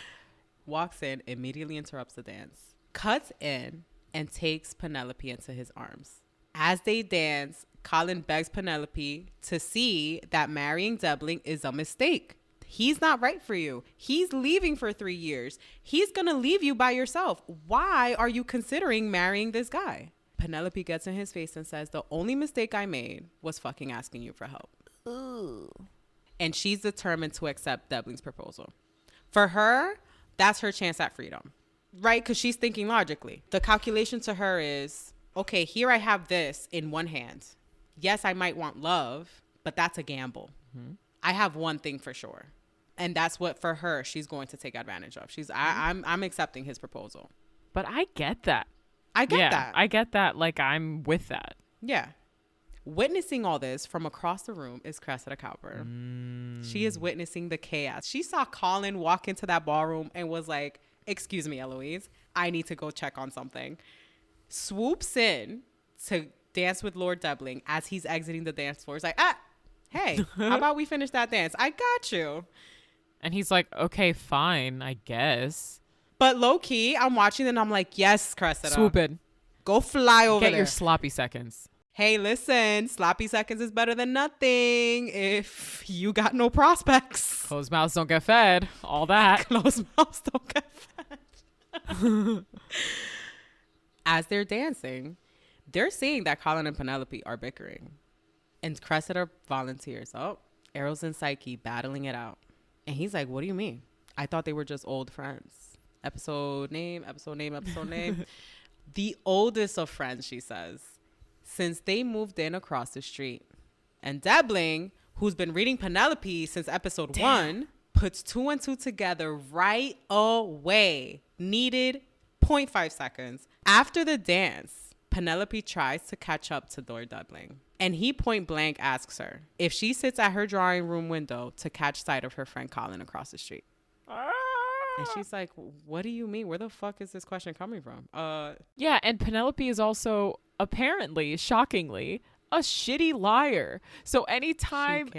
Walks in, immediately interrupts the dance, cuts in, and takes Penelope into his arms. As they dance, Colin begs Penelope to see that marrying Dempling is a mistake. He's not right for you. He's leaving for 3 years. He's going to leave you by yourself. Why are you considering marrying this guy? Penelope gets in his face and says, the only mistake I made was fucking asking you for help. Ooh. And she's determined to accept Dempling's proposal. For her, that's her chance at freedom, right? Because she's thinking logically. The calculation to her is, okay, here I have this in one hand. Yes, I might want love, but that's a gamble. Mm-hmm. I have one thing for sure. And that's what, for her, she's going to take advantage of. I'm accepting his proposal. But I get that. I get that. I get that. Like, I'm with that. Yeah. Witnessing all this from across the room is Cressida Cowper. She is witnessing the chaos. She saw Colin walk into that ballroom and was like, excuse me, Eloise, I need to go check on something. Swoops in to dance with Lord Debling as he's exiting the dance floor. He's like, hey, how about we finish that dance? I got you. And he's like, okay, fine, I guess. But low key, I'm watching and I'm like, yes, Cressida. Swoop in. Go fly over there. Get your sloppy seconds. Hey, listen, sloppy seconds is better than nothing if you got no prospects. Closed mouths don't get fed. All that. Closed mouths don't get fed. As they're dancing, they're seeing that Colin and Penelope are bickering. And Cressida volunteers. Oh, Eros and Psyche battling it out. And he's like, what do you mean? I thought they were just old friends. Episode name. The oldest of friends, she says, since they moved in across the street. And Debling, who's been reading Penelope since episode 1, puts 2 and 2 together right away. Needed 0.5 seconds. After the dance, Penelope tries to catch up to Lord Debling. And he point blank asks her if she sits at her drawing room window to catch sight of her friend Colin across the street. And she's like, what do you mean? Where the fuck is this question coming from? Yeah, and Penelope is also apparently, shockingly, a shitty liar. So anytime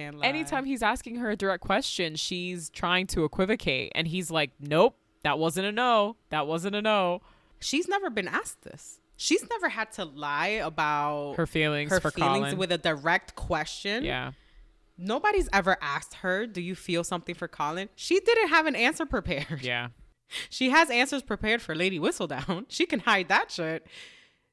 he's asking her a direct question, she's trying to equivocate. And he's like, nope, that wasn't a no. That wasn't a no. She's never been asked this. She's never had to lie about her feelings for Colin with a direct question. Yeah. Nobody's ever asked her, do you feel something for Colin? She didn't have an answer prepared. Yeah. She has answers prepared for Lady Whistledown. She can hide that shit.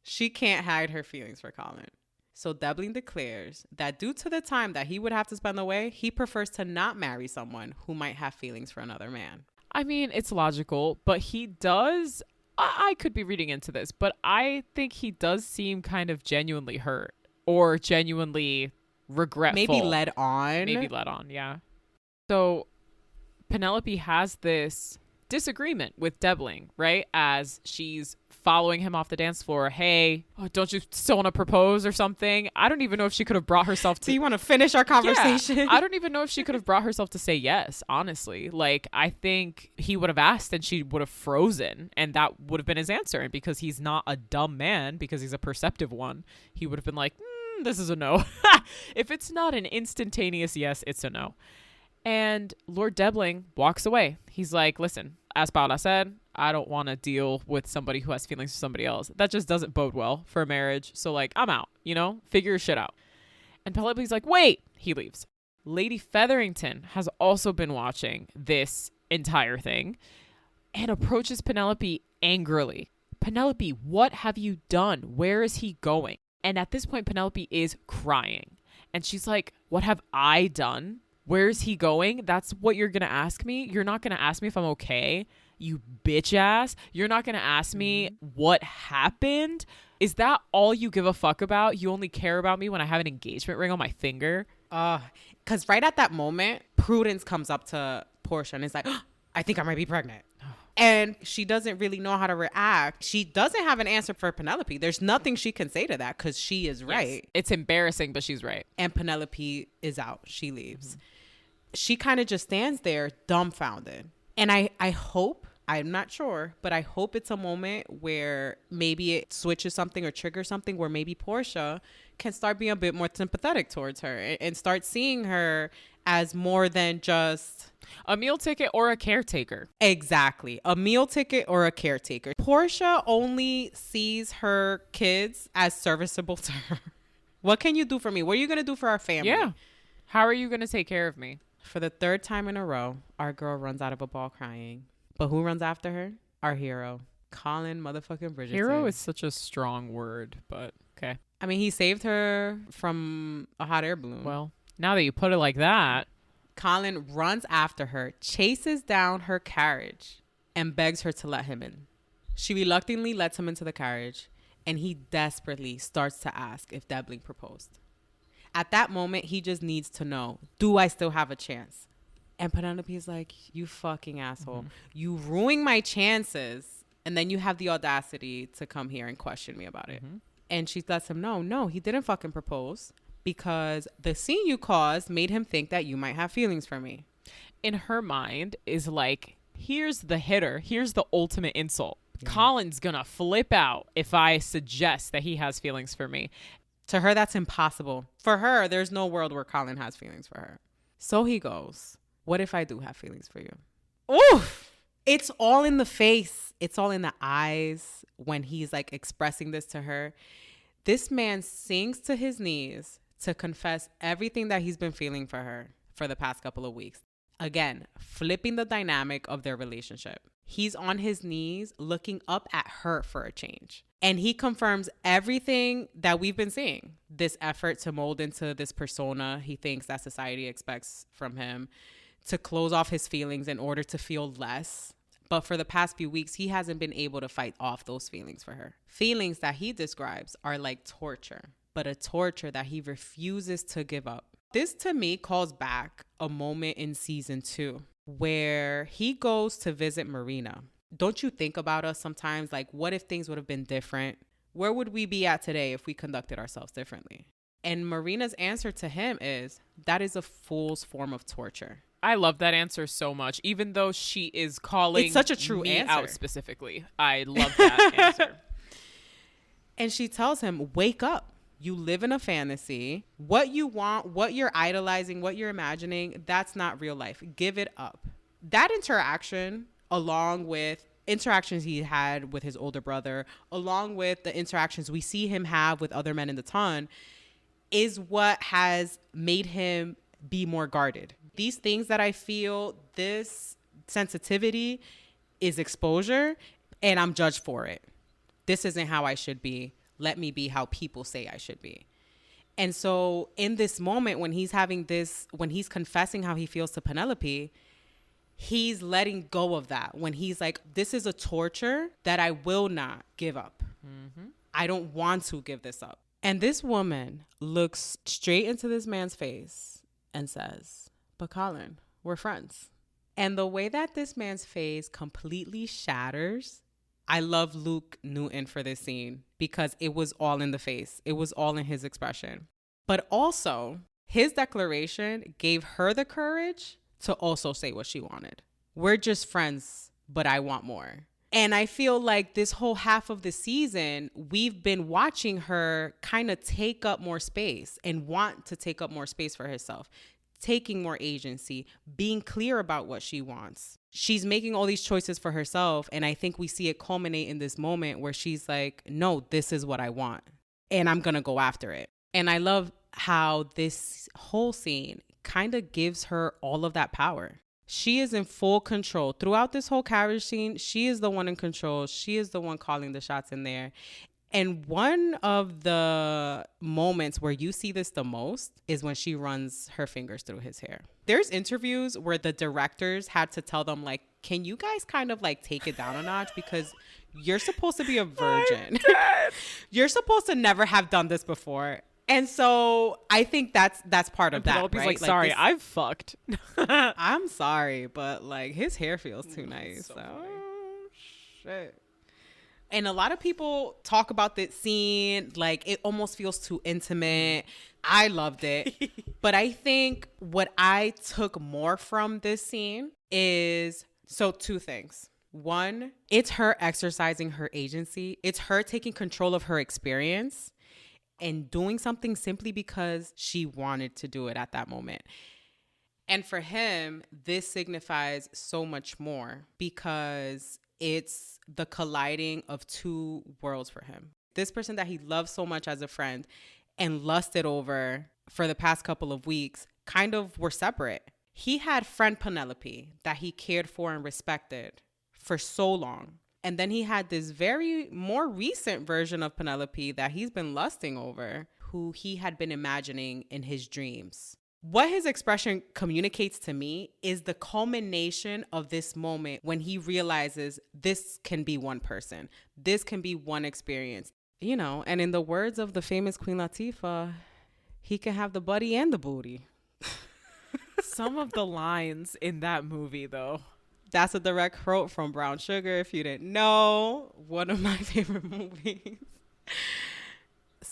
She can't hide her feelings for Colin. So Debling declares that due to the time that he would have to spend away, he prefers to not marry someone who might have feelings for another man. I mean, it's logical, but he does... I could be reading into this, but I think he does seem kind of genuinely hurt or genuinely regretful. Maybe led on, yeah. So Penelope has this disagreement with Debling, right? As she's following him off the dance floor. Hey, don't you still want to propose or something? I don't even know if she could have brought herself to... Do you want to finish our conversation? Yeah, I don't even know if she could have brought herself to say yes, honestly. Like, I think he would have asked and she would have frozen and that would have been his answer. And because he's not a dumb man, because he's a perceptive one, he would have been like, this is a no. If it's not an instantaneous yes, it's a no. And Lord Debling walks away. He's like, listen, as Paola said, I don't want to deal with somebody who has feelings for somebody else. That just doesn't bode well for a marriage. So, like, I'm out, figure your shit out. And Penelope's like, wait, he leaves. Lady Featherington has also been watching this entire thing and approaches Penelope angrily. Penelope, what have you done? Where is he going? And at this point, Penelope is crying. And she's like, what have I done? Where is he going? That's what you're going to ask me? You're not going to ask me if I'm okay? You bitch ass. You're not going to ask me what happened? Is that all you give a fuck about? You only care about me when I have an engagement ring on my finger? Because right at that moment, Prudence comes up to Portia and is like, I think I might be pregnant. And she doesn't really know how to react. She doesn't have an answer for Penelope. There's nothing she can say to that because she is right. Yes, it's embarrassing, but she's right. And Penelope is out. She leaves. She kind of just stands there dumbfounded. And I hope, I'm not sure, but I hope it's a moment where maybe it switches something or triggers something where maybe Portia can start being a bit more sympathetic towards her and start seeing her as more than just a meal ticket or a caretaker. Exactly. A meal ticket or a caretaker. Portia only sees her kids as serviceable to her. What can you do for me? What are you going to do for our family? Yeah. How are you going to take care of me? For the third time in a row, our girl runs out of a ball crying. But who runs after her? Our hero, Colin motherfucking Bridgerton. Hero is such a strong word, but okay. I mean, he saved her from a hot air balloon. Well, now that you put it like that. Colin runs after her, chases down her carriage, and begs her to let him in. She reluctantly lets him into the carriage, and he desperately starts to ask if Debling proposed. At that moment, he just needs to know, do I still have a chance? And Penelope's like, you fucking asshole. Mm-hmm. You ruined my chances, and then you have the audacity to come here and question me about it. Mm-hmm. And she lets him know, no, he didn't fucking propose because the scene you caused made him think that you might have feelings for me. In her mind is like, here's the hitter. Here's the ultimate insult. Yeah. Colin's gonna flip out if I suggest that he has feelings for me. To her, that's impossible. For her, there's no world where Colin has feelings for her. So he goes, what if I do have feelings for you? Oof! It's all in the face. It's all in the eyes when he's like expressing this to her. This man sinks to his knees to confess everything that he's been feeling for her for the past couple of weeks. Again, flipping the dynamic of their relationship. He's on his knees looking up at her for a change. And he confirms everything that we've been seeing. This effort to mold into this persona he thinks that society expects from him, to close off his feelings in order to feel less. But for the past few weeks, he hasn't been able to fight off those feelings for her. Feelings that he describes are like torture, but a torture that he refuses to give up. This to me calls back a moment in season 2 where he goes to visit Marina. Don't you think about us sometimes? Like, what if things would have been different? Where would we be at today if we conducted ourselves differently? And Marina's answer to him is, that is a fool's form of torture. I love that answer so much, even though she is calling it's such a true me answer out specifically. I love that answer. And she tells him, wake up. You live in a fantasy. What you want, what you're idolizing, what you're imagining, that's not real life. Give it up. That interaction, along with interactions he had with his older brother, along with the interactions we see him have with other men in the ton, is what has made him be more guarded. These things that I feel, this sensitivity is exposure, and I'm judged for it. This isn't how I should be. Let me be how people say I should be. And so in this moment, when he's confessing how he feels to Penelope, he's letting go of that. When he's like, this is a torture that I will not give up. Mm-hmm. I don't want to give this up. And this woman looks straight into this man's face and says, but Colin, we're friends. And the way that this man's face completely shatters, I love Luke Newton for this scene because it was all in the face. It was all in his expression. But also, his declaration gave her the courage to also say what she wanted. We're just friends, but I want more. And I feel like this whole half of the season, we've been watching her kind of take up more space and want to take up more space for herself, taking more agency, being clear about what she wants. She's making all these choices for herself. And I think we see it culminate in this moment where she's like, no, this is what I want. And I'm going to go after it. And I love how this whole scene kind of gives her all of that power. She is in full control. Throughout this whole carriage scene, she is the one in control. She is the one calling the shots in there. And one of the moments where you see this the most is when she runs her fingers through his hair. There's interviews where the directors had to tell them, like, can you guys kind of like take it down a notch? Because you're supposed to be a virgin. You're supposed to never have done this before. And so I think that's part of that, Penelope's right? Like, sorry, this, I've fucked. I'm sorry, but like his hair feels too nice. So shit. And a lot of people talk about this scene like it almost feels too intimate. I loved it. But I think what I took more from this scene is, so two things. One, it's her exercising her agency. It's her taking control of her experience and doing something simply because she wanted to do it at that moment. And for him, this signifies so much more because it's the colliding of two worlds for him. This person that he loves so much as a friend and lusted over for the past couple of weeks kind of were separate. He had friend Penelope that he cared for and respected for so long. And then he had this very more recent version of Penelope that he's been lusting over, who he had been imagining in his dreams. What his expression communicates to me is the culmination of this moment when he realizes this can be one person. This can be one experience. You know, and in the words of the famous Queen Latifah, he can have the buddy and the booty. Some of the lines in that movie, though. That's a direct quote from Brown Sugar, if you didn't know. One of my favorite movies.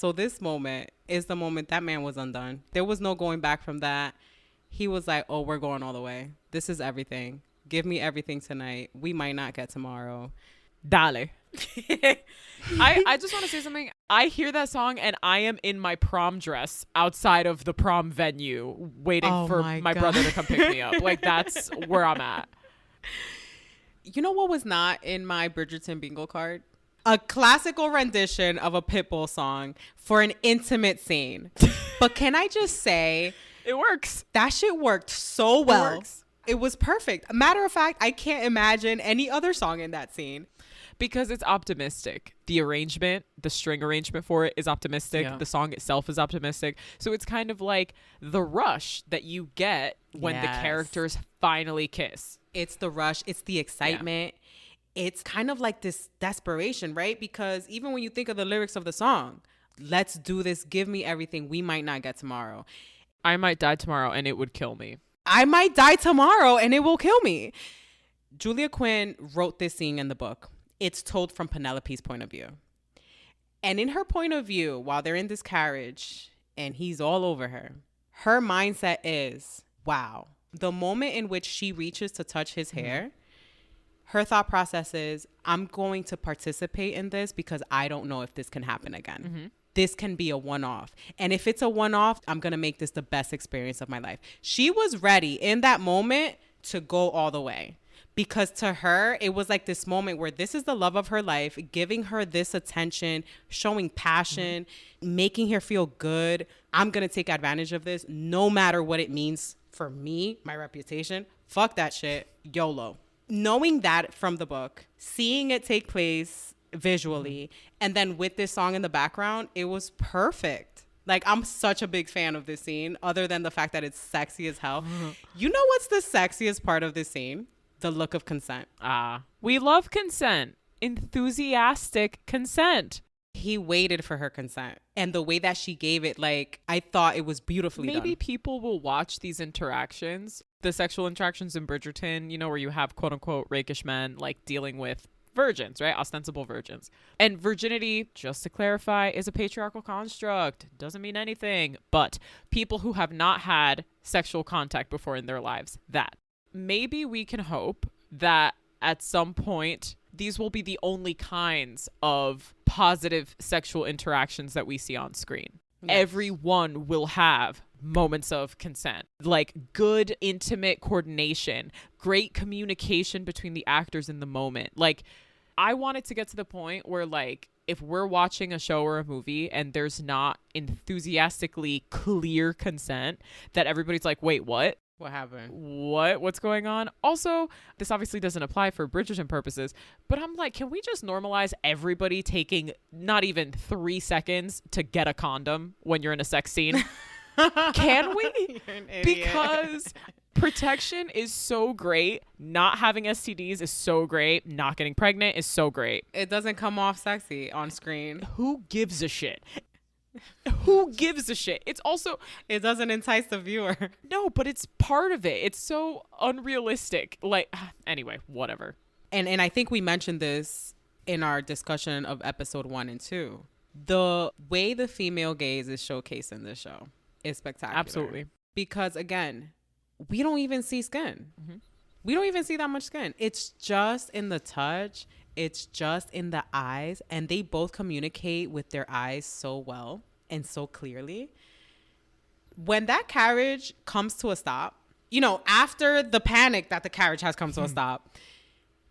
So this moment is the moment that man was undone. There was no going back from that. He was like, oh, we're going all the way. This is everything. Give me everything tonight. We might not get tomorrow. Dale. I just want to say something. I hear that song and I am in my prom dress outside of the prom venue waiting for my brother to come pick me up. Like, that's where I'm at. You know what was not in my Bridgerton bingo card? A classical rendition of a Pitbull song for an intimate scene. But can I just say, it works. That shit worked so well. It was perfect. Matter of fact, I can't imagine any other song in that scene. Because it's optimistic. The arrangement, the string arrangement for it is optimistic. Yeah. The song itself is optimistic. So it's kind of like the rush that you get when the characters finally kiss. It's the rush. It's the excitement. Yeah. It's kind of like this desperation, right? Because even when you think of the lyrics of the song, let's do this. Give me everything. We might not get tomorrow. I might die tomorrow and it would kill me. I might die tomorrow and it will kill me. Julia Quinn wrote this scene in the book. It's told from Penelope's point of view. And in her point of view, while they're in this carriage and he's all over her, her mindset is, wow. The moment in which she reaches to touch his hair, her thought process is, I'm going to participate in this because I don't know if this can happen again. Mm-hmm. This can be a one-off. And if it's a one-off, I'm going to make this the best experience of my life. She was ready in that moment to go all the way. Because to her, it was like this moment where this is the love of her life, giving her this attention, showing passion, making her feel good. I'm going to take advantage of this no matter what it means for me, my reputation. Fuck that shit. YOLO. Knowing that from the book, seeing it take place visually, and then with this song in the background, it was perfect. Like, I'm such a big fan of this scene, other than the fact that it's sexy as hell. You know what's the sexiest part of this scene? The look of consent. We love consent. Enthusiastic consent. He waited for her consent. And the way that she gave it, like, I thought it was beautifully done. Maybe people will watch these interactions, the sexual interactions in Bridgerton, you know, where you have quote unquote rakish men like dealing with virgins, right? Ostensible virgins. And virginity, just to clarify, is a patriarchal construct. Doesn't mean anything. But people who have not had sexual contact before in their lives, that. Maybe we can hope that at some point these will be the only kinds of positive sexual interactions that we see on screen. Yes. Everyone will have moments of consent, like good intimate coordination, great communication between the actors in the moment. Like, I want it to get to the point where, like, if we're watching a show or a movie and there's not enthusiastically clear consent, that everybody's like, wait, what? What happened? What's going on? Also, this obviously doesn't apply for Bridgerton purposes, but I'm like, can we just normalize everybody taking not even 3 seconds to get a condom when you're in a sex scene? Can we? Because protection is so great. Not having STDs is so great. Not getting pregnant is so great. It doesn't come off sexy on screen. Who gives a shit? Who gives a shit? It's also, it doesn't entice the viewer. No, but it's part of it. It's so unrealistic. Like, anyway, whatever. And I think we mentioned this in our discussion of episode 1 and 2. The way the female gaze is showcased in this show is spectacular. Absolutely. Because again, we don't even see skin. Mm-hmm. We don't even see that much skin. It's just in the touch. It's just in the eyes, and they both communicate with their eyes so well and so clearly. When that carriage comes to a stop, you know, after the panic that the carriage has come to a stop,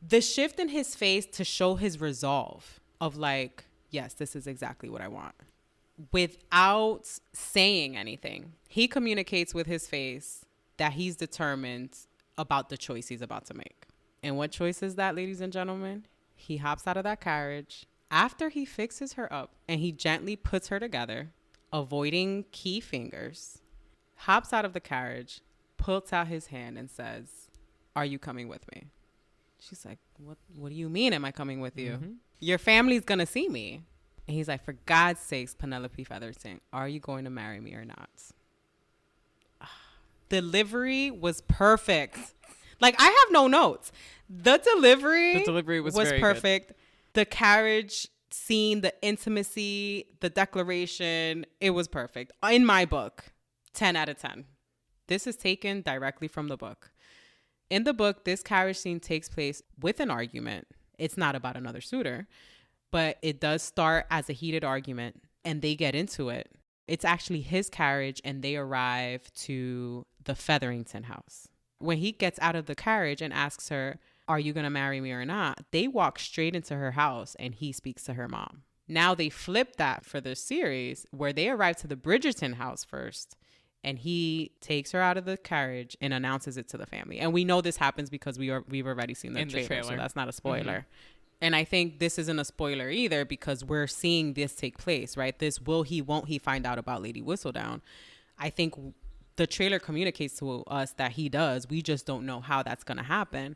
the shift in his face to show his resolve of like, yes, this is exactly what I want. Without saying anything, he communicates with his face that he's determined about the choice he's about to make. And what choice is that, ladies and gentlemen? He hops out of that carriage after he fixes her up and he gently puts her together, avoiding key fingers, hops out of the carriage, pulls out his hand and says, "Are you coming with me?" She's like, what do you mean, am I coming with you? Mm-hmm. Your family's going to see me. And he's like, for God's sakes, Penelope Featherton, are you going to marry me or not? Delivery was perfect. Like, I have no notes. The delivery was very perfect. Good. The carriage scene, the intimacy, the declaration, it was perfect. In my book, 10 out of 10. This is taken directly from the book. In the book, this carriage scene takes place with an argument. It's not about another suitor, but it does start as a heated argument and they get into it. It's actually his carriage and they arrive to the Featherington house. When he gets out of the carriage and asks her, are you going to marry me or not? They walk straight into her house and he speaks to her mom. Now they flip that for the series where they arrive to the Bridgerton house first and he takes her out of the carriage and announces it to the family. And we know this happens because we've already seen the trailer, so that's not a spoiler. Mm-hmm. And I think this isn't a spoiler either because we're seeing this take place, right? This will he, won't he find out about Lady Whistledown? I think the trailer communicates to us that he does. We just don't know how that's going to happen.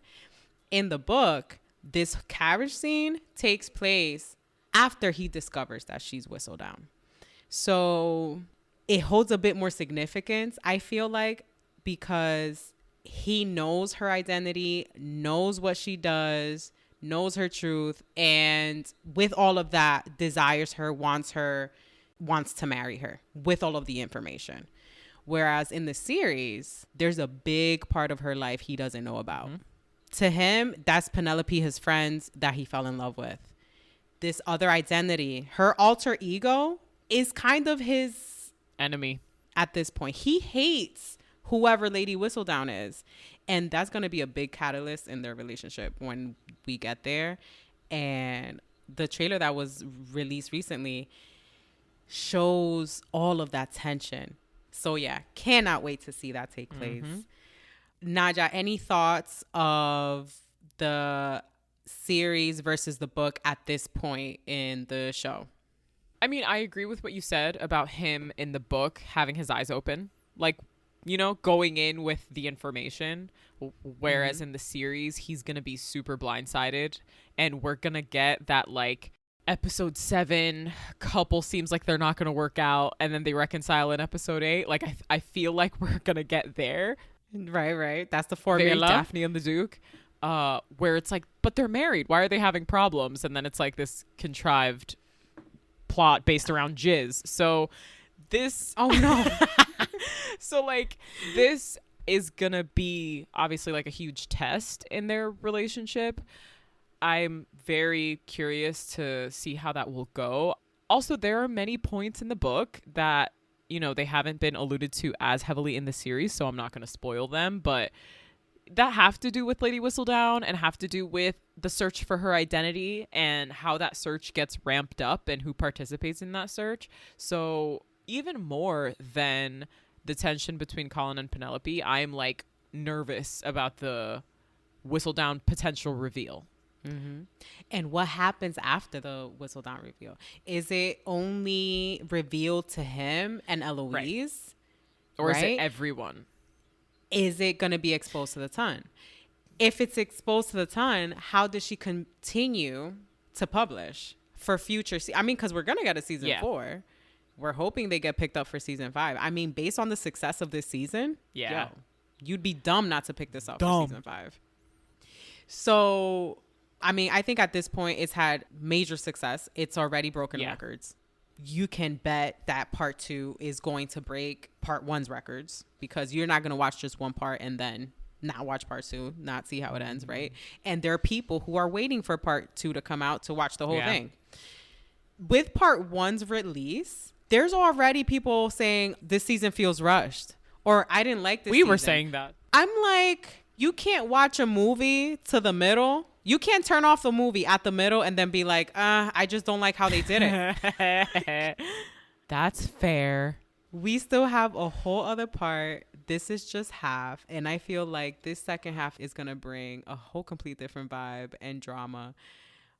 In the book, this carriage scene takes place after he discovers that she's Whistledown. So it holds a bit more significance, I feel like, because he knows her identity, knows what she does, knows her truth, and with all of that, desires her, wants to marry her with all of the information. Whereas in the series, there's a big part of her life he doesn't know about. Mm-hmm. To him, that's Penelope, his friends that he fell in love with. This other identity, her alter ego, is kind of his enemy at this point. He hates whoever Lady Whistledown is. And that's going to be a big catalyst in their relationship when we get there. And the trailer that was released recently shows all of that tension. So yeah, cannot wait to see that take place. Mm-hmm. Nadhya, any thoughts of the series versus the book at this point in the show? I mean, I agree with what you said about him in the book having his eyes open, like, you know, going in with the information, whereas in the series, he's going to be super blindsided and we're going to get that like episode 7 couple seems like they're not going to work out and then they reconcile in episode 8. Like, I feel like we're going to get there. Right. That's the formula. Very Daphne and the Duke, where it's like, but they're married. Why are they having problems? And then it's like this contrived plot based around jizz. So this, oh no. So like this is gonna be obviously like a huge test in their relationship. I'm very curious to see how that will go. Also, there are many points in the book that, you know, they haven't been alluded to as heavily in the series, so I'm not going to spoil them, but that have to do with Lady Whistledown and have to do with the search for her identity and how that search gets ramped up and who participates in that search. So even more than the tension between Colin and Penelope, I'm like nervous about the Whistledown potential reveal. Mm-hmm. And what happens after the Whistledown reveal? Is it only revealed to him and Eloise? Right. Or is it everyone? Is it going to be exposed to the ton? If it's exposed to the ton, how does she continue to publish for future? I mean, because we're going to get a season 4. We're hoping they get picked up for season 5. I mean, based on the success of this season, you'd be dumb not to pick this up for season 5. So, I mean, I think at this point it's had major success. It's already broken records. You can bet that part 2 is going to break part 1's records because you're not going to watch just one part and then not watch part 2, not see how it ends, right? And there are people who are waiting for part 2 to come out to watch the whole thing. With part 1's release, there's already people saying this season feels rushed or I didn't like this season. We were saying that. I'm like, you can't watch a movie to the middle. You can't turn off the movie at the middle and then be like, I just don't like how they did it. That's fair. We still have a whole other part. This is just half. And I feel like this second half is going to bring a whole complete different vibe and drama.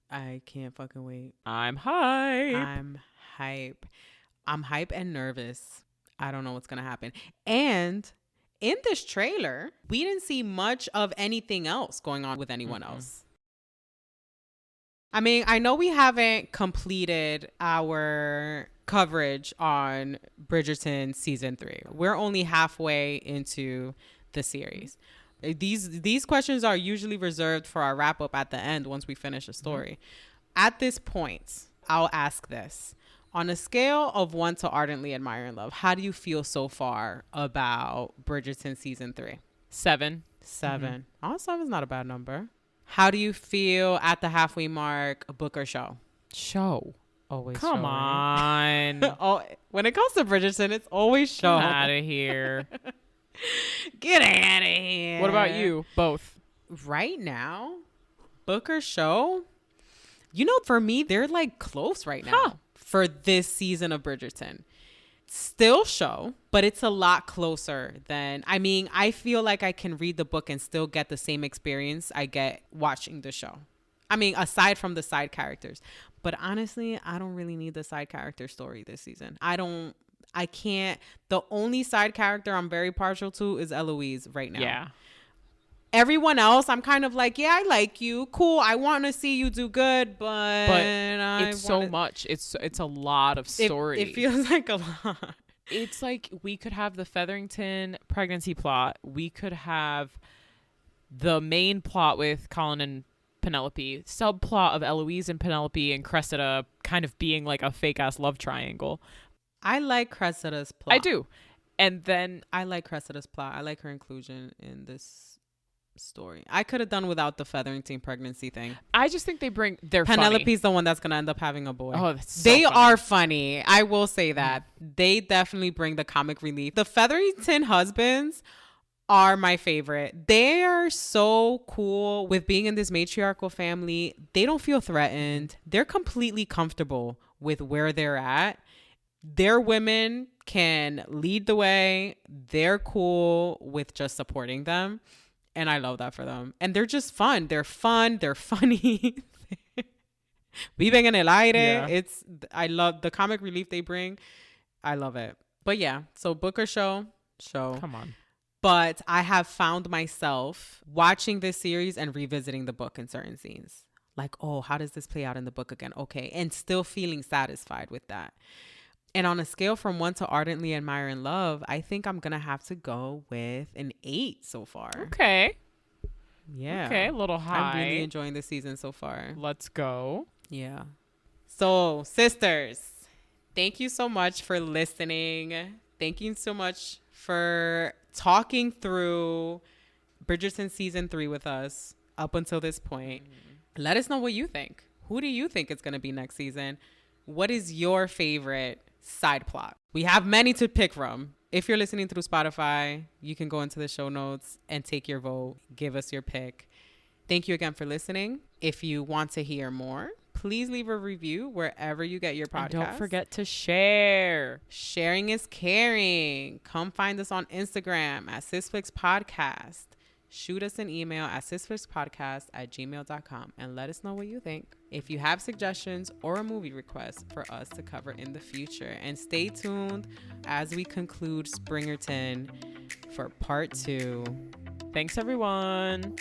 I can't fucking wait. I'm hype. I'm hype and nervous. I don't know what's going to happen. And in this trailer, we didn't see much of anything else going on with anyone else. I mean, I know we haven't completed our coverage on Bridgerton season 3. We're only halfway into the series. These questions are usually reserved for our wrap up at the end once we finish a story. At this point, I'll ask this. On a scale of 1 to ardently admire and love, how do you feel so far about Bridgerton season 3? 7. 7. Oh, 7's not a bad number. How do you feel at the halfway mark, book or show? Show. Always Come show, right? on. Oh, when it comes to Bridgerton, it's always show. Get out of here. Get out of here. What about you? Both. Right now, book or show? You know, for me, they're like close right now for this season of Bridgerton. Still show, but it's a lot closer than, I mean, I feel like I can read the book and still get the same experience I get watching the show. I mean, aside from the side characters. But honestly, I don't really need the side character story this season. I can't. The only side character I'm very partial to is Eloise right now. Yeah. Everyone else, I'm kind of like, yeah, I like you. Cool. I want to see you do good, but it's so much. It's a lot of story. It feels like a lot. It's like we could have the Featherington pregnancy plot. We could have the main plot with Colin and Penelope, subplot of Eloise and Penelope and Cressida kind of being like a fake ass love triangle. I like Cressida's plot. I do. And then I like Cressida's plot. I like her inclusion in this story. I could have done without the Featherington pregnancy thing. I just think they're Penelope's funny. the one that's gonna end up having a boy. Oh, that's so they funny. are funny. I will say that. They definitely bring the comic relief. The Featherington husbands are my favorite. They are so cool with being in this matriarchal family. They don't feel threatened. They're completely comfortable with where they're at. Their women can lead the way. They're cool with just supporting them. And I love that for them. And they're just fun. They're fun. They're funny. Viven en el aire. Yeah. I love the comic relief they bring. I love it. But yeah, so book or show? Show. Come on. But I have found myself watching this series and revisiting the book in certain scenes. Like, oh, how does this play out in the book again? Okay. And still feeling satisfied with that. And on a scale from 1 to ardently admire and love, I think I'm going to have to go with an 8 so far. Okay. Yeah. Okay, a little high. I'm really enjoying this season so far. Let's go. Yeah. So, sisters, thank you so much for listening. Thank you so much for talking through Bridgerton season 3 with us up until this point. Let us know what you think. Who do you think is going to be next season? What is your favorite side plot? We have many to pick from. If you're listening through Spotify, you can go into the show notes and take your vote. Give us your pick. Thank you again for listening. If you want to hear more, please leave a review wherever you get your podcast. And don't forget to share. Sharing is caring. Come find us on Instagram at Sis Flicks Podcast. Shoot us an email at sisflickspodcast@gmail.com and let us know what you think. If you have suggestions or a movie request for us to cover in the future. And stay tuned as we conclude Springerton for part 2. Thanks, everyone.